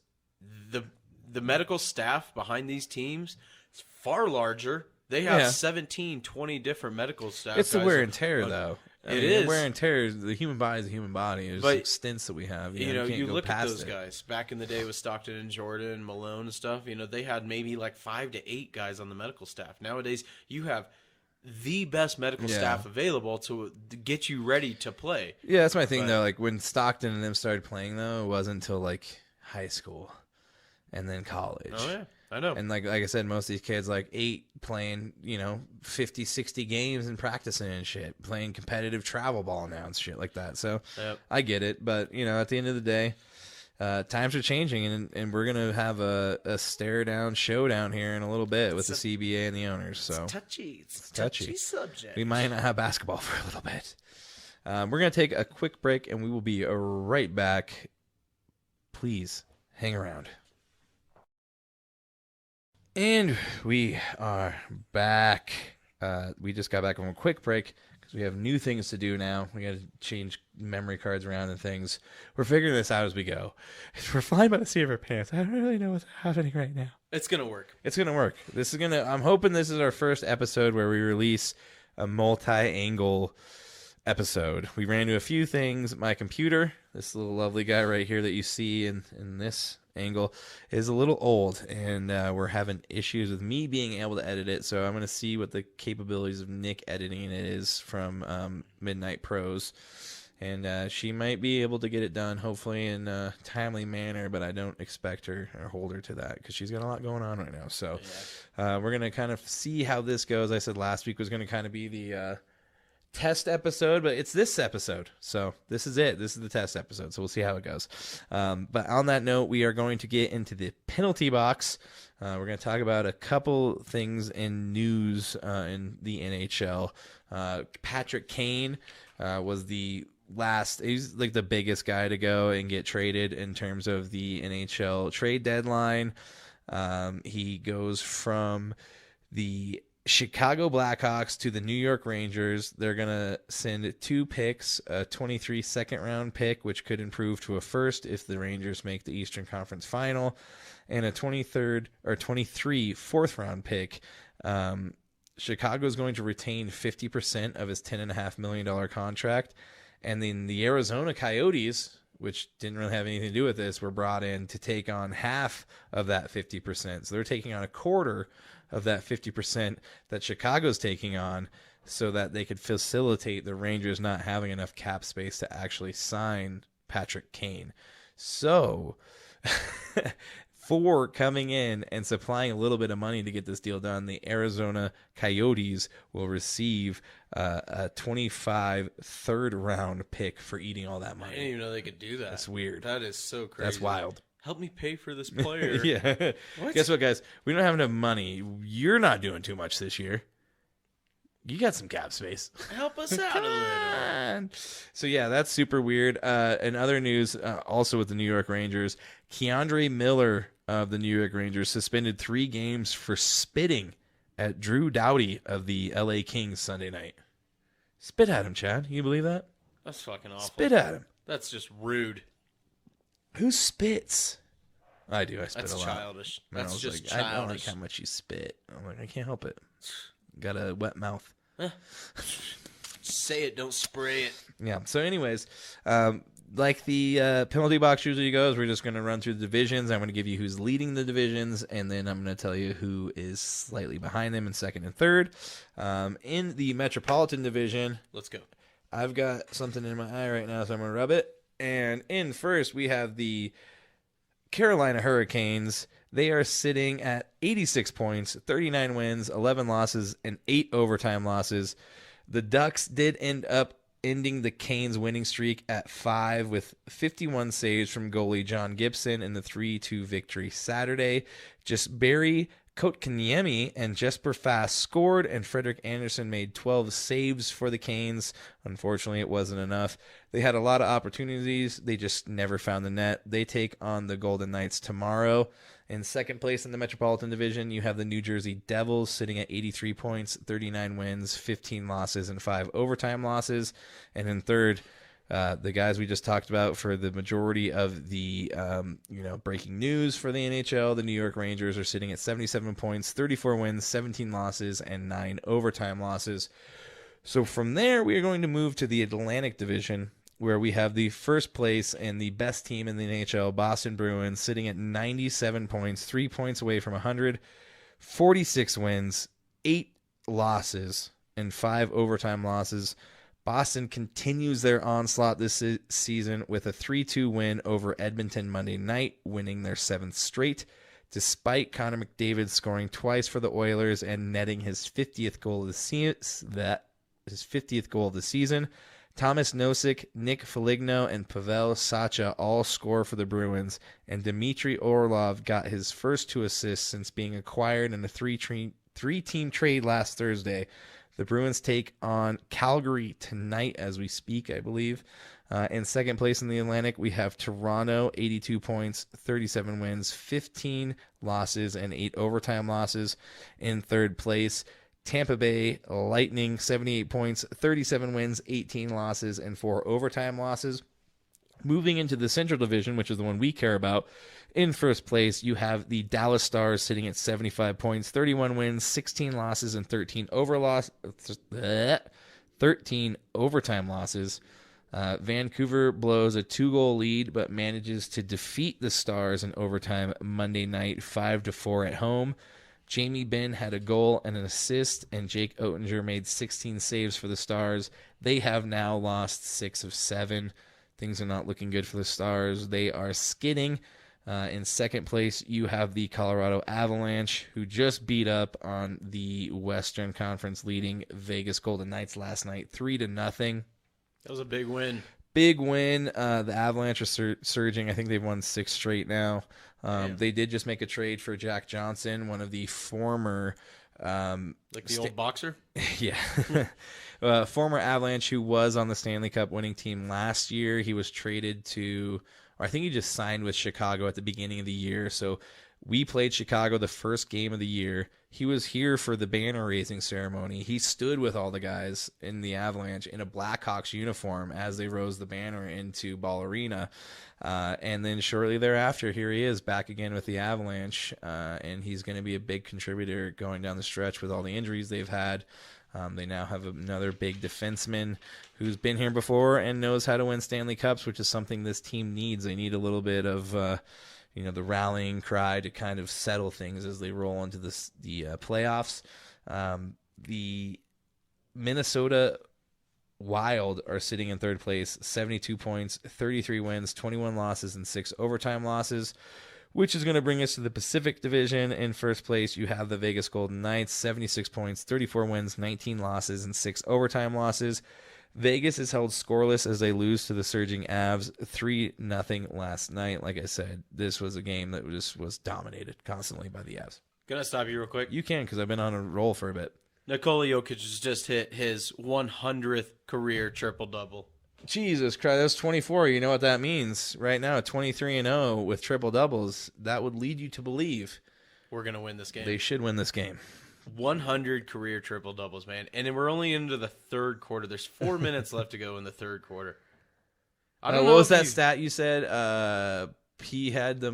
the medical staff behind these teams is far larger. They have 17, 20 different medical staff. It's the wear and tear, though. It is. Wear and tear. The human body is a human body. There's stints that we have. You look at those guys. Back in the day with Stockton and Jordan and Malone and stuff, they had maybe like 5 to 8 guys on the medical staff. Nowadays, you have the best medical staff available to get you ready to play. Yeah, that's my thing, though. Like, when Stockton and them started playing, though, it wasn't until, like, high school and then college. Oh, yeah. I know. And like I said, most of these kids, like 8 playing, 50, 60 games and practicing and shit, playing competitive travel ball now and shit like that. So I get it. But, at the end of the day, times are changing, and we're going to have a stare-down showdown here in a little bit with the CBA and the owners. So It's a touchy subject. We might not have basketball for a little bit. We're going to take a quick break, and we will be right back. Please hang around. And we are back. We just got back from a quick break because we have new things to do now. We got to change memory cards around and things. We're figuring this out as we go. We're flying by the seat of our pants. I don't really know what's happening right now. It's gonna work. It's gonna work. I'm hoping this is our first episode where we release a multi-angle episode. We ran into a few things. My computer, this little lovely guy right here that you see in this angle, is a little old, and we're having issues with me being able to edit it. So I'm going to see what the capabilities of Nick editing it is from Midnight Pros, and she might be able to get it done, hopefully in a timely manner, but I don't expect her or hold her to that because she's got a lot going on right now. So we're going to kind of see how this goes. I said last week was going to kind of be the test episode, but it's this episode, so this is it. This is the test episode, so we'll see how it goes. But on that note, we are going to get into the penalty box. We're going to talk about a couple things in news in the NHL. Patrick Kane was the last, he's like the biggest guy to go and get traded in terms of the NHL trade deadline. He goes from the Chicago Blackhawks to the New York Rangers. They're going to send 2 picks, a 23 second-round pick, which could improve to a first if the Rangers make the Eastern Conference Final, and a 23 fourth-round pick. Chicago is going to retain 50% of his $10.5 million contract, and then the Arizona Coyotes, which didn't really have anything to do with this, were brought in to take on half of that 50%. So they're taking on a quarter of that 50% that Chicago's taking on so that they could facilitate the Rangers not having enough cap space to actually sign Patrick Kane. So for coming in and supplying a little bit of money to get this deal done. The Arizona Coyotes will receive a 25 third-round pick for eating all that I money. didn't even know they could do that. That's weird. That is so crazy. That's wild. Help me pay for this player. Yeah. What? Guess what, guys? We don't have enough money. You're not doing too much this year. You got some cap space. Help us out a little. So, yeah, that's super weird. In other news, also with the New York Rangers, Keandre Miller of the New York Rangers suspended 3 games for spitting at Drew Doughty of the LA Kings Sunday night. Spit at him, Chad. You believe that? That's fucking awful. Spit at him. That's just rude. Who spits? I do. I spit That's a lot. childish. And I That's was just like, I don't like childish. how much you spit. I'm like, I can't help it. Got a wet mouth. Say it, don't spray it. Yeah. So, anyways, like the penalty box usually goes, we're just going to run through the divisions. I'm going to give you who's leading the divisions, and then I'm going to tell you who is slightly behind them in second and third. In the Metropolitan Division, Let's go. I've got something in my eye right now, so I'm going to rub it. And in first, we have the Carolina Hurricanes. They are sitting at 86 points, 39 wins, 11 losses, and 8 overtime losses. The Ducks did end up ending the Canes winning streak at 5 with 51 saves from goalie John Gibson in the 3-2 victory Saturday. Just Barry Kotkaniemi and Jesper Fast scored, and Frederick Anderson made 12 saves for the Canes. Unfortunately, it wasn't enough. They had a lot of opportunities. They just never found the net. They take on the Golden Knights tomorrow. In second place in the Metropolitan Division, you have the New Jersey Devils sitting at 83 points, 39 wins, 15 losses, and 5 overtime losses. And in third, the guys we just talked about for the majority of the breaking news for the NHL, the New York Rangers are sitting at 77 points, 34 wins, 17 losses, and 9 overtime losses. So from there, we are going to move to the Atlantic Division, where we have the first place and the best team in the NHL, Boston Bruins, sitting at 97 points, 3 points away from 100, 46 wins, 8 losses, and 5 overtime losses. Boston continues their onslaught this season with a 3-2 win over Edmonton Monday night, winning their 7th straight, despite Connor McDavid scoring twice for the Oilers and netting his 50th goal of the season. Thomas Nosek, Nick Foligno, and Pavel Sacha all score for the Bruins, and Dmitry Orlov got his first 2 assists since being acquired in a three-team trade last Thursday. The Bruins take on Calgary tonight as we speak, I believe. In second place in the Atlantic, we have Toronto, 82 points, 37 wins, 15 losses, and 8 overtime losses. In third place, Tampa Bay Lightning, 78 points, 37 wins, 18 losses, and 4 overtime losses. Moving into the Central Division, which is the one we care about, in first place, you have the Dallas Stars sitting at 75 points, 31 wins, 16 losses, and 13 overtime losses. Vancouver blows a 2-goal lead, but manages to defeat the Stars in overtime Monday night, 5-4 at home. Jamie Benn had a goal and an assist, and Jake Oettinger made 16 saves for the Stars. They have now lost 6 of 7. Things are not looking good for the Stars. They are skidding. In second place, you have the Colorado Avalanche, who just beat up on the Western Conference leading Vegas Golden Knights last night, 3-0. That was a big win. Big win. The Avalanche are surging. I think they've won 6 straight now. They did just make a trade for Jack Johnson, one of the former... like the old boxer? Yeah. Former Avalanche who was on the Stanley Cup winning team last year. He was traded to... or I think he just signed with Chicago at the beginning of the year. So we played Chicago the first game of the year. He was here for the banner raising ceremony. He stood with all the guys in the Avalanche in a Blackhawks uniform as they rose the banner into Ball Arena. And then shortly thereafter, here he is back again with the Avalanche. And he's going to be a big contributor going down the stretch with all the injuries they've had. They now have another big defenseman who's been here before and knows how to win Stanley Cups, which is something this team needs. They need a little bit of, the rallying cry to kind of settle things as they roll into the playoffs. The Minnesota Wild are sitting in third place, 72 points, 33 wins, 21 losses, and 6 overtime losses. which is going to bring us to the Pacific Division. In first place, you have the Vegas Golden Knights, 76 points, 34 wins, 19 losses, and 6 overtime losses. Vegas is held scoreless as they lose to the surging Avs 3-0 last night. Like I said, this was a game that just was dominated constantly by the Avs. Gonna stop you real quick. You can, because I've been on a roll for a bit. Nikola Jokic has just hit his 100th career triple-double. Jesus Christ, that's 24. You know what that means right now, 23-0 with triple doubles. That would lead you to believe We're gonna win this game. they should win this game. 100 career triple doubles, man, and then we're only into the third quarter. There's 4 minutes left to go in the third quarter. I don't know what was if that stat you said? He had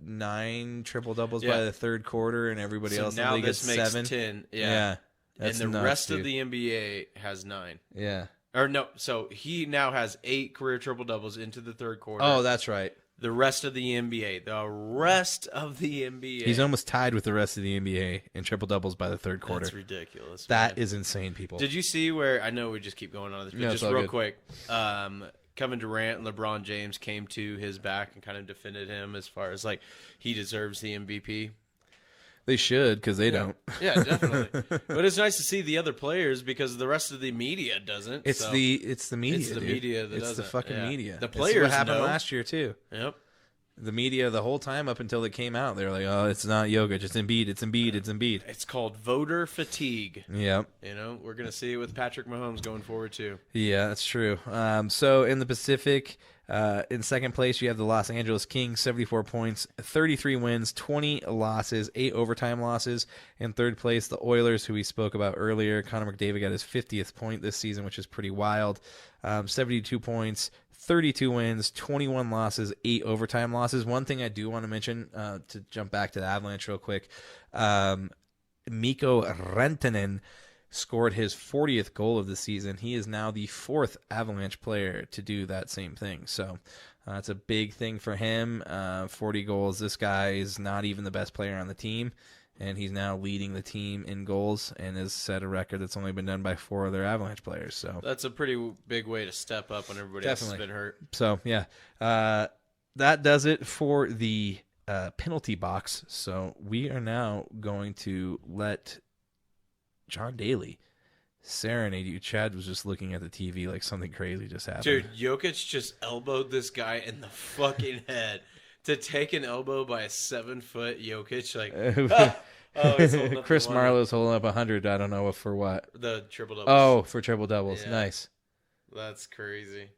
9 triple doubles by the third quarter, and everybody So else in now the league this gets makes 7. 10. Yeah, Yeah, and that's the nuts, rest dude. of the NBA has 9. Yeah. Or no, so he now has 8 career triple doubles into the third quarter. Oh, that's right. The rest of the NBA. The rest of the NBA. He's almost tied with the rest of the NBA in triple doubles by the third quarter. That's ridiculous. That man. is insane, people. Did you see where, I know we just keep going on this, but No, just it's all real good. quick, Kevin Durant and LeBron James came to his back and kind of defended him as far as like he deserves the MVP. They should, because they don't. Yeah, definitely. But it's nice to see the other players because the rest of the media doesn't. It's so. the media. It's the dude. media that It's the doesn't. fucking Yeah. media. The This is players what happened know. last year too. Yep. The media the whole time up until it came out, they were like, "Oh, it's not Jokic, it's Embiid, it's Embiid, it's Embiid." It's called voter fatigue. Yep. You know, we're gonna see it with Patrick Mahomes going forward too. Yeah, that's true. So in the Pacific, in second place, you have the Los Angeles Kings, 74 points, 33 wins, 20 losses, 8 overtime losses. In third place, the Oilers, who we spoke about earlier. Connor McDavid got his 50th point this season, which is pretty wild. 72 points, 32 wins, 21 losses, 8 overtime losses. One thing I do want to mention, to jump back to the Avalanche real quick, Mikko Rantanen scored his 40th goal of the season. He is now the 4th Avalanche player to do that same thing. So it's a big thing for him. 40 goals. This guy is not even the best player on the team, and he's now leading the team in goals and has set a record that's only been done by 4 other Avalanche players. So That's a pretty big way to step up when everybody else has been hurt. So, yeah, that does it for the penalty box. So we are now going to let John Daly serenade you. Chad was just looking at the TV like something crazy just happened. Dude, Jokic just elbowed this guy in the fucking head. To take an elbow by a 7-foot Jokic, like, he's holding up Chris the one- Marlowe's holding up 100. I don't know for what. the triple double. Oh, for triple doubles. Yeah. Nice. That's crazy.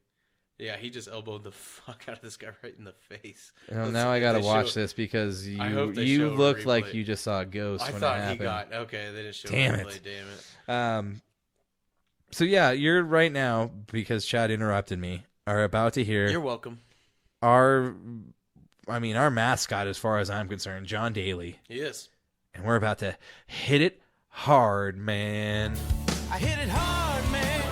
Yeah, he just elbowed the fuck out of this guy right in the face. Well, Let's now see I if got to they watch show- this because I hope they show you a looked like replay. you just saw a ghost I when thought it he happened. got okay. They didn't show Damn a it. replay. Damn it. So yeah, you're right now, because Chad interrupted me, are about to hear You're welcome. our mascot, as far as I'm concerned, John Daly. He is. And we're about to hit it hard, man. I hit it hard, man.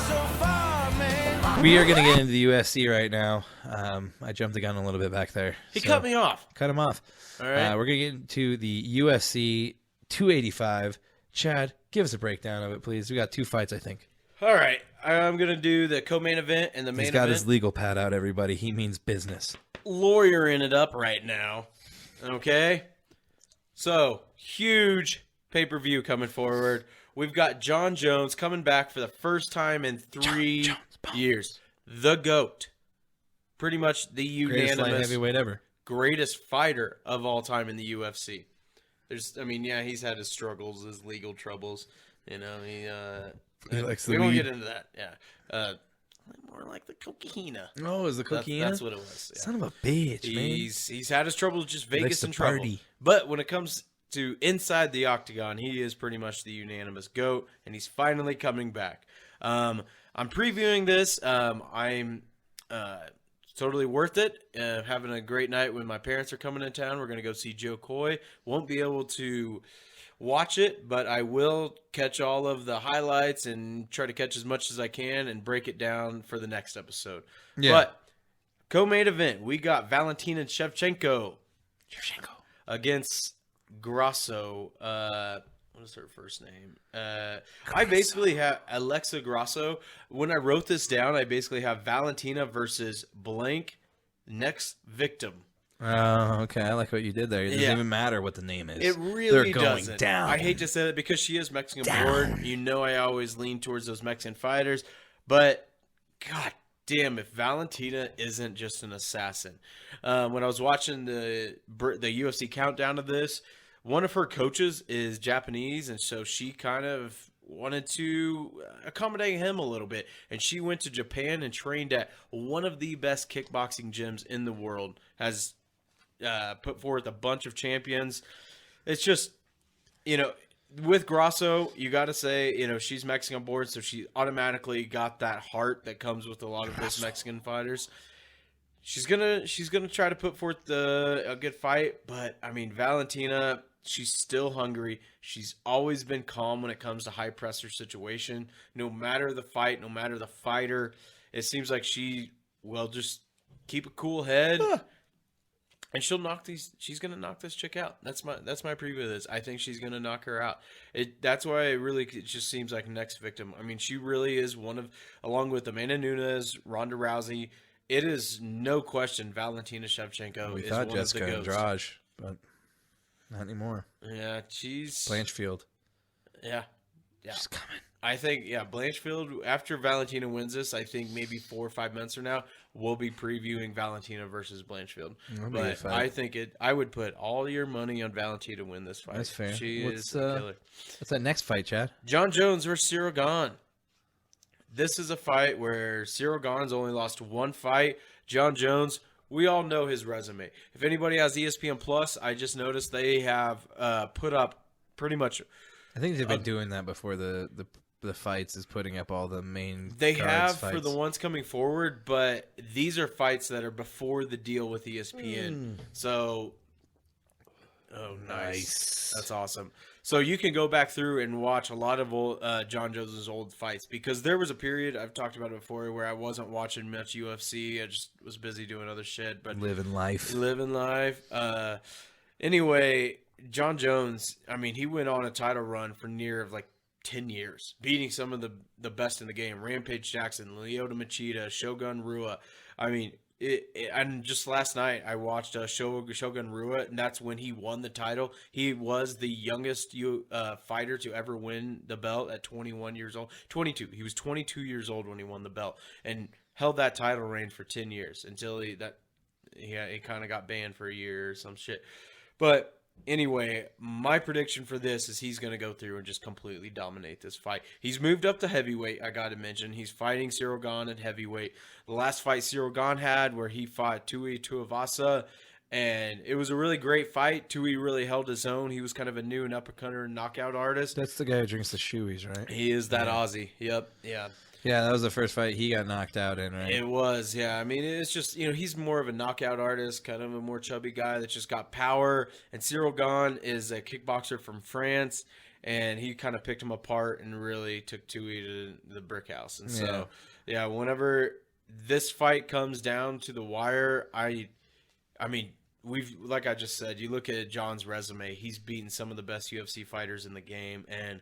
So far, man. We are going to get into the UFC right now. I jumped the gun a little bit back there. He cut me off. Cut him off. All right. We're going to get into the UFC 285. Chad, give us a breakdown of it, please. We got 2 fights, I think. All right. I'm going to do the co-main event and the main He's got event. his legal pad out, everybody. He means business. Lawyering it up right now. Okay? So, huge pay-per-view coming forward. We've got John Jones coming back for the first time in 3 years. The GOAT. Pretty much the Greatest light unanimous heavyweight ever. greatest fighter of all time in the UFC. He's had his struggles, his legal troubles. You know, He likes the we won't weed. get into that. Yeah. More like the cocaina. Oh, is the cocaine? That's what it was. Yeah. Son of a bitch, man. He's had his troubles, just Vegas to in trouble. party. But when it comes to inside the octagon, he is pretty much the unanimous GOAT, and he's finally coming back. I'm previewing this. I'm totally worth it. Having a great night when my parents are coming in town. We're going to go see Joe Coy. Won't be able to watch it, but I will catch all of the highlights and try to catch as much as I can and break it down for the next episode. Yeah. But co-main event, we got Valentina Shevchenko against Grasso. What is her first name? I basically have Alexa Grasso. When I wrote this down, I basically have Valentina versus blank next victim. Oh, okay. I like what you did there. It doesn't Yeah. even matter what the name is. It really They're going doesn't. down. I hate to say that because she is Mexican born. You know, I always lean towards those Mexican fighters, but God damn, if Valentina isn't just an assassin. When I was watching the UFC countdown of this, one of her coaches is Japanese, and so she kind of wanted to accommodate him a little bit, and she went to Japan and trained at one of the best kickboxing gyms in the world. Has put forth a bunch of champions. It's just, you know, with Grasso, you got to say, you know, she's Mexican born, so she automatically got that heart that comes with a lot of those Mexican fighters. She's gonna try to put forth a good fight, but I mean, Valentina, she's still hungry. She's always been calm when it comes to high pressure situation. No matter the fight, no matter the fighter, it seems like she will just keep a cool head. And she'll knock these. She's gonna knock this chick out. That's my preview of this. I think she's gonna knock her out. That's why it just seems like next victim. I mean, she really is one of, along with Amanda Nunes, Ronda Rousey. It is no question Valentina Shevchenko We is thought one Jessica of the ghosts. Andrade, but not anymore. Yeah, she's Blanchfield. Yeah, She's coming. I think, Blanchfield, after Valentina wins this, I think maybe 4 or 5 months from now, we'll be previewing Valentina versus Blanchfield. That'll be a good But fight. I think I would put all your money on Valentina to win this fight. That's fair. She What's is a killer. that next fight, Chad? John Jones versus Cyril Gane. This is a fight where Cyril Gane's only lost one fight. John Jones, we all know his resume. If anybody has ESPN Plus, I just noticed they have put up pretty much. I think they've been doing that before the fights, is putting up all the main. They cards have fights. for the ones coming forward, but these are fights that are before the deal with ESPN. So, nice. That's awesome. So you can go back through and watch a lot of old, John Jones' old fights, because there was a period, I've talked about it before, where I wasn't watching much UFC. I just was busy doing other shit. But living life. Anyway, John Jones, I mean, he went on a title run for near of like 10 years, beating some of the best in the game. Rampage Jackson, Lyoto Machida, Shogun Rua. I mean, and just last night I watched Shogun Rua, and that's when he won the title. He was the youngest fighter to ever win the belt at 21 years old. 22. He was 22 years old when he won the belt and held that title reign for 10 years until he kind of got banned for a year or some shit. But anyway, my prediction for this is he's going to go through and just completely dominate this fight. He's moved up to heavyweight, I got to mention. He's fighting Cyril Gane at heavyweight. The last fight Cyril Gane had, where he fought Tui Tuivasa, and it was a really great fight. Tui really held his own. He was kind of a new and uppercutter and knockout artist. That's the guy who drinks the shoeies, right? He is that Aussie. Yep. Yeah. Yeah, that was the first fight he got knocked out in, right? It was, yeah. I mean, it's just, he's more of a knockout artist, kind of a more chubby guy that's just got power. And Cyril Gane is a kickboxer from France, and he kind of picked him apart and really took Tui to the brick house. And so, yeah, whenever this fight comes down to the wire, I mean, like I just said, you look at John's resume, he's beaten some of the best UFC fighters in the game, and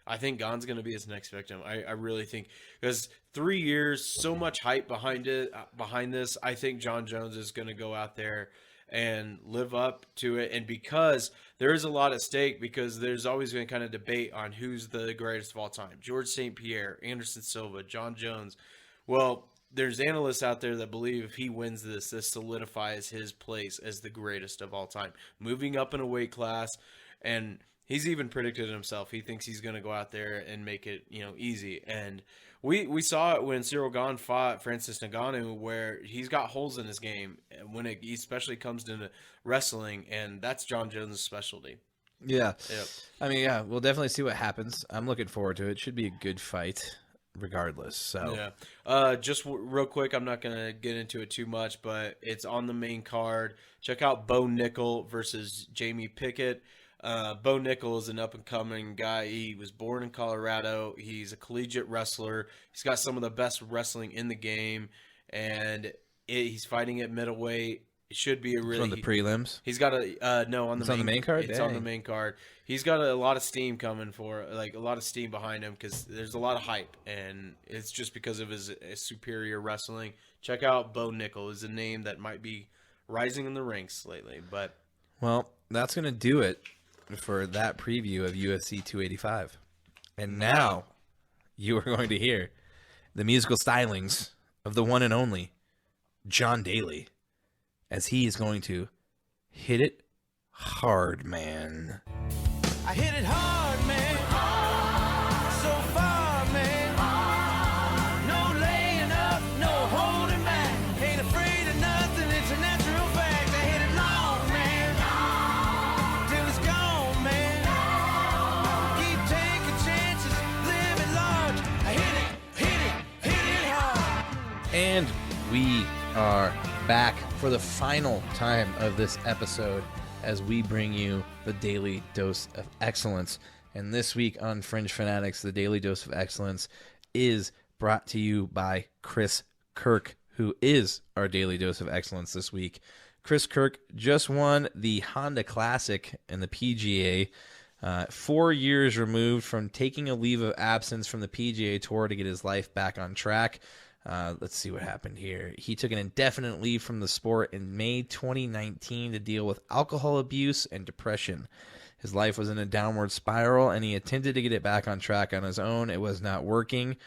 I think Gane's going to be his next victim. I really think, because 3 years, so much hype behind this. I think John Jones is going to go out there and live up to it. And because there is a lot at stake, because there's always been kind of debate on who's the greatest of all time. George St. Pierre, Anderson Silva, John Jones. Well, there's analysts out there that believe if he wins this solidifies his place as the greatest of all time. Moving up in a weight class, and he's even predicted himself. He thinks he's going to go out there and make it, easy. And we saw it when Cyril Gane fought Francis Ngannou, where he's got holes in his game when it especially comes to wrestling, and that's John Jones' specialty. Yeah. Yep. I mean, yeah, we'll definitely see what happens. I'm looking forward to it. It should be a good fight regardless. So just real quick, I'm not going to get into it too much, but it's on the main card. Check out Bo Nickel versus Jamie Pickett. Bo Nickel is an up-and-coming guy. He was born in Colorado. He's a collegiate wrestler. He's got some of the best wrestling in the game, and he's fighting at middleweight. It should be a really... on the prelims? He's got a... no, on the on the main card? It's Dang. on the main card. He's got a lot of steam coming for... Like, a lot of steam behind him, because there's a lot of hype, and it's just because of his superior wrestling. Check out Bo Nickel. Is a name that might be rising in the ranks lately. But Well, that's going to do it for that preview of UFC 285. And now you are going to hear the musical stylings of the one and only John Daly, as he is going to hit it hard, man. I hit it hard, man. So far, man. No laying up, no holding back. Ain't afraid of nothing, it's a natural fact. I hit it long, man. Till it's gone, man. Keep taking chances, live it large. I hit it hard. And we are back for the final time of this episode as we bring you the Daily Dose of Excellence. And this week on Fringe Fanatics, the Daily Dose of Excellence is brought to you by Chris KIRK, who is our Daily Dose of Excellence this week. Chris KIRK just won the Honda Classic in the PGA, 4 years removed from taking a leave of absence from the PGA Tour to get his life back on track. Let's see what happened here. He took an indefinite leave from the sport in May 2019 to deal with alcohol abuse and depression. His life was in a downward spiral, and he attempted to get it back on track on his own. It was not working.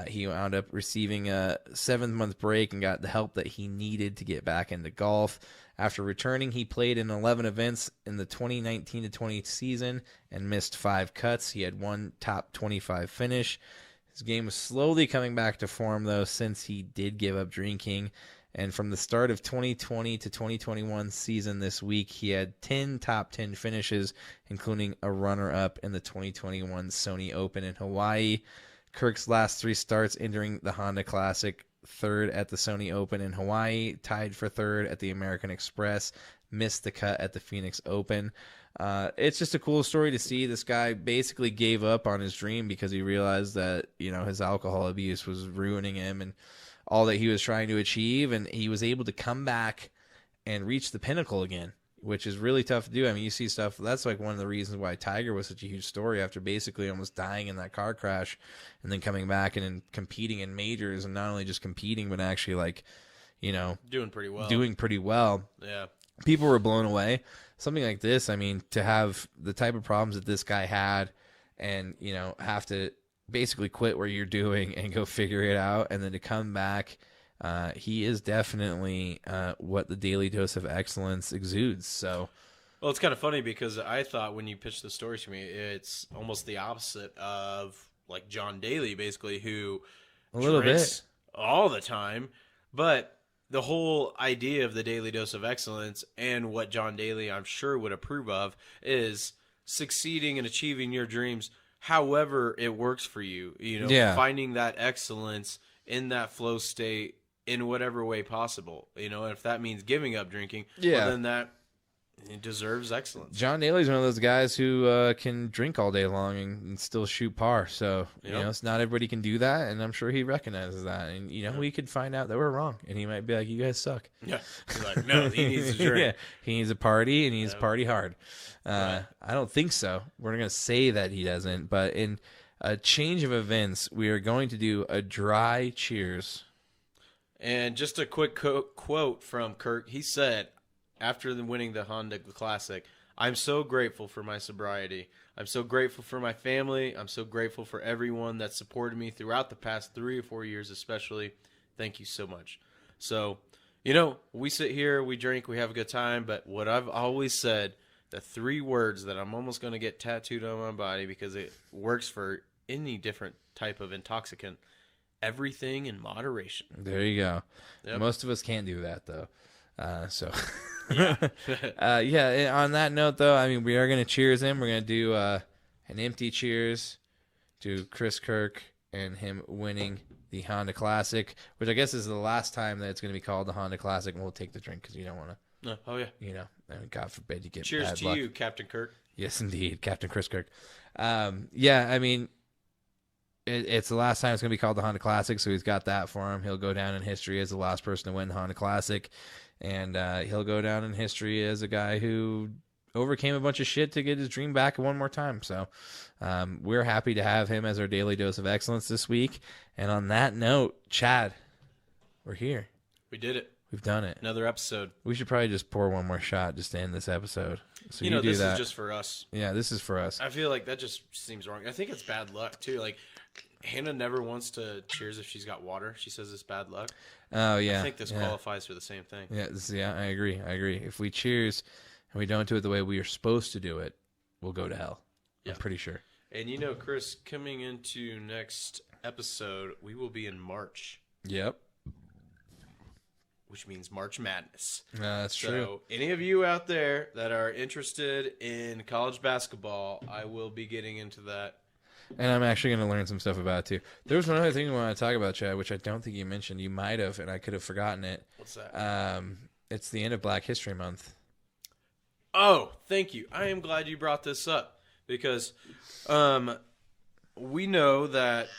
He wound up receiving a 7-month break and got the help that he needed to get back into golf. After returning, he played in 11 events in the 2019-20 season and missed 5 cuts. He had one top 25 finish. His game was slowly coming back to form, though, since he did give up drinking. And from the start of 2020 to 2021 season this week, he had 10 top 10 finishes, including a runner-up in the 2021 Sony Open in Hawaii. KIRK's last 3 starts entering the Honda Classic, 3rd at the Sony Open in Hawaii, tied for 3rd at the American Express, missed the cut at the Phoenix Open. It's just a cool story to see. This guy basically gave up on his dream because he realized that, his alcohol abuse was ruining him and all that he was trying to achieve. And he was able to come back and reach the pinnacle again, which is really tough to do. I mean, you see stuff. That's like one of the reasons why Tiger was such a huge story after basically almost dying in that car crash and then coming back and competing in majors, and not only just competing, but actually doing pretty well. Yeah. People were blown away. Something like this, I mean, to have the type of problems that this guy had and, have to basically quit what you're doing and go figure it out, and then to come back, he is definitely what the Daily Dose of Excellence exudes. So, well, it's kind of funny because I thought when you pitched the story to me, it's almost the opposite of like John Daly, basically, who a little drinks bit all the time, but the whole idea of the Daily Dose of Excellence and what John Daly, I'm sure, would approve of is succeeding and achieving your dreams however it works for you. Finding that excellence in that flow state in whatever way possible. And if that means giving up drinking, well, then that deserves excellence. John Daly's one of those guys who can drink all day long and still shoot par. So, it's not everybody can do that, and I'm sure he recognizes that. And, we could find out that we're wrong, and he might be like, you guys suck. Yeah. He's like, no, he needs to drink. Yeah. He needs a party, and he needs to party hard. Right. I don't think so. We're going to say that he doesn't, but in a change of events, we are going to do a dry cheers. And just a quick quote from KIRK. He said, after winning the Honda Classic, I'm so grateful for my sobriety. I'm so grateful for my family. I'm so grateful for everyone that supported me throughout the past 3 or 4 years especially. Thank you so much. So, we sit here, we drink, we have a good time, but what I've always said, the 3 words that I'm almost going to get tattooed on my body because it works for any different type of intoxicant: everything in moderation. There you go. Yep. Most of us can't do that, though. So... Yeah. On that note, though, I mean, we are going to cheers him. We're going to do an empty cheers to Chris KIRK and him winning the Honda Classic, which I guess is the last time that it's going to be called the Honda Classic, and we'll take the drink because you don't want to. Oh, yeah. I mean, God forbid you get cheers bad to luck. you, Captain KIRK. Yes, indeed, Captain Chris KIRK. I mean, it's the last time it's going to be called the Honda Classic, so he's got that for him. He'll go down in history as the last person to win the Honda Classic. And he'll go down in history as a guy who overcame a bunch of shit to get his dream back one more time. So we're happy to have him as our Daily Dose of Excellence this week. And on that note, Chad, we're here. We did it. We've done it. Another episode. We should probably just pour one more shot just to end this episode. So you do this that. is just for us. Yeah, this is for us. I feel like that just seems wrong. I think it's bad luck, too. Like, Hannah never wants to cheers if she's got water. She says it's bad luck. Oh, yeah. I think this qualifies for the same thing. Yeah, I agree. If we cheers and we don't do it the way we are supposed to do it, we'll go to hell. Yeah. I'm pretty sure. And Chris, coming into next episode, we will be in March. Yep. Which means March Madness. That's true. So any of you out there that are interested in college basketball, I will be getting into that. And I'm actually going to learn some stuff about it, too. There was one other thing we want to talk about, Chad, which I don't think you mentioned. You might have, and I could have forgotten it. What's that? It's the end of Black History Month. Oh, thank you. I am glad you brought this up because we know that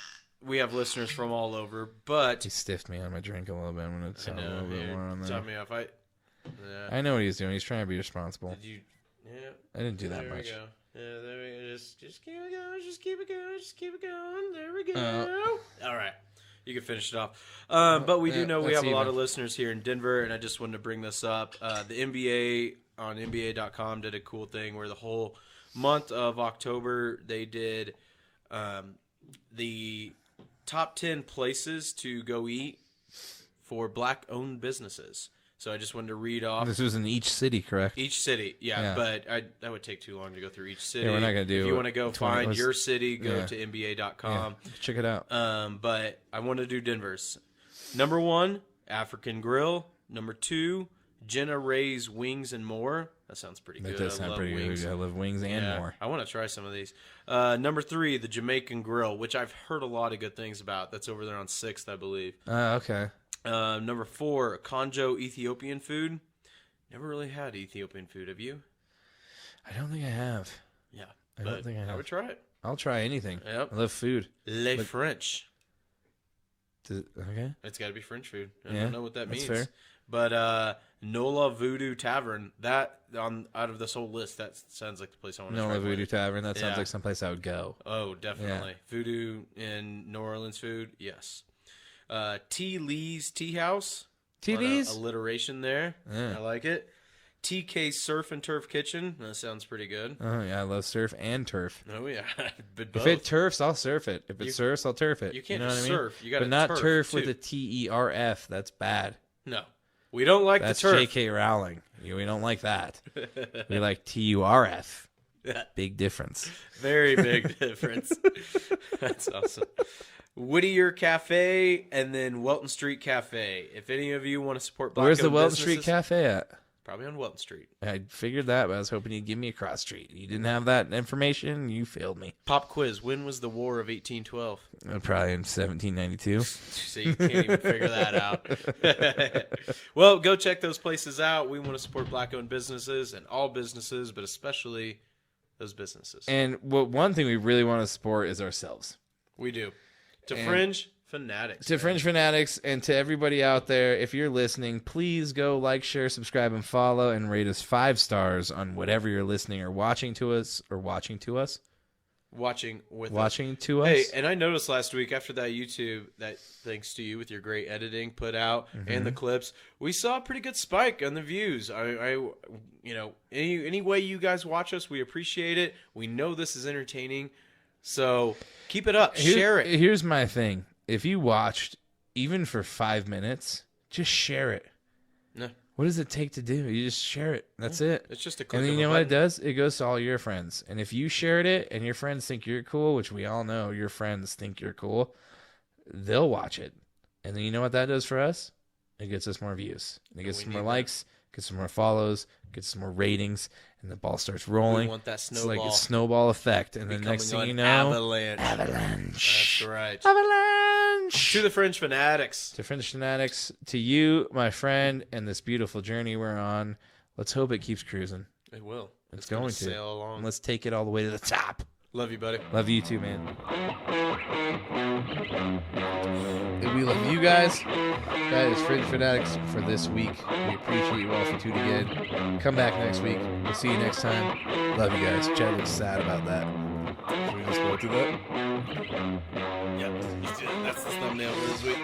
we have listeners from all over, but... He stiffed me on my drink a little bit. I'm going to tell a little bit more on that. Tell me if I know what he's doing. He's trying to be responsible. Did you... Yeah. I didn't do that much. There we go. Yeah, there we go. Just keep it going. Just keep it going. Just keep it going. There we go. All right. You can finish it off. But we do know we have a lot of listeners here in Denver, and I just wanted to bring this up. The NBA on NBA.com did a cool thing where the whole month of October they did the top 10 places to go eat for Black-owned businesses. So I just wanted to read off. This was in each city, correct? Each city, yeah. But that would take too long to go through each city. Yeah, we're not going to do it. If you want to go find your city, go to NBA.com. Yeah, check it out. But I want to do Denver's. Number 1, African Grill. Number 2, Jenna Ray's Wings and More. That sounds pretty good. That does sound pretty good. I love wings and more. I want to try some of these. Number 3, the Jamaican Grill, which I've heard a lot of good things about. That's over there on 6th, I believe. Okay. Number 4, Konjo Ethiopian food. Never really had Ethiopian food. Have you? I don't think I have. Yeah. I don't think I have. I would try it. I'll try anything. Yep. I love food. Le French. Okay. It's got to be French food. I don't know what that means. Fair. But Nola Voodoo Tavern, that out of this whole list, that sounds like the place I want to try. Nola Voodoo Tavern, that sounds like someplace I would go. Oh, definitely. Yeah. Voodoo in New Orleans food, yes. T. Lee's Tea House. T. Lee's? Alliteration there. Yeah. I like it. TK Surf and Turf Kitchen. That sounds pretty good. Oh, yeah. I love surf and turf. Oh, yeah. If it turfs, I'll surf it. If it surfs, I'll turf it. You can't just surf. You got to But not turf with a TERF. That's bad. No. We don't like the turf. That's J.K. Rowling. We don't like that. We like TURF. Big difference. Very big difference. That's awesome. Whittier Cafe and then Welton Street Cafe. If any of you want to support Black-owned Where's the Welton businesses, Street Cafe at? Probably on Welton Street. I figured that, but I was hoping you'd give me a cross street. You didn't have that information. You failed me. Pop quiz. When was the War of 1812? Probably in 1792. So you can't even figure that out. Well, go check those places out. We want to support Black-owned businesses and all businesses, but especially those businesses. And one thing we really want to support is ourselves. We do. To Fringe Fanatics. To Fringe Fanatics and to everybody out there, if you're listening, please go like, share, subscribe, and follow, and rate us 5 stars on whatever you're listening or watching to us or watching to us. Watching to us. Hey, and I noticed last week after that YouTube, that thanks to you with your great editing put out and the clips, we saw a pretty good spike on the views. Any way you guys watch us, we appreciate it. We know this is entertaining, so keep it up. Share it. Here's my thing. If you watched even for 5 minutes, just share it. No. What does it take to do? You just share it. That's it. It's just a click. And then of you know a what it button. does? It goes to all your friends. And if you shared it and your friends think you're cool, which we all know your friends think you're cool, they'll watch it. And then you know what that does for us? It gets us more views. It gets some more likes, gets some more follows, gets some more ratings, and the ball starts rolling. We want that snowball. It's like a snowball effect. And the next thing you know, avalanche. That's right. Avalanche. To the Fringe Fanatics. To Fringe Fanatics. To you, my friend, and this beautiful journey we're on. Let's hope it keeps cruising. It will. It's going to. Sail along. Let's take it all the way to the top. Love you, buddy. Love you too, man. We love you guys. That is Fringe Fanatics for this week. We appreciate you all for tuning in. Come back next week. We'll see you next time. Love you guys. Chad looks sad about that. Should we just go through that? Yep. That's the thumbnail for this week.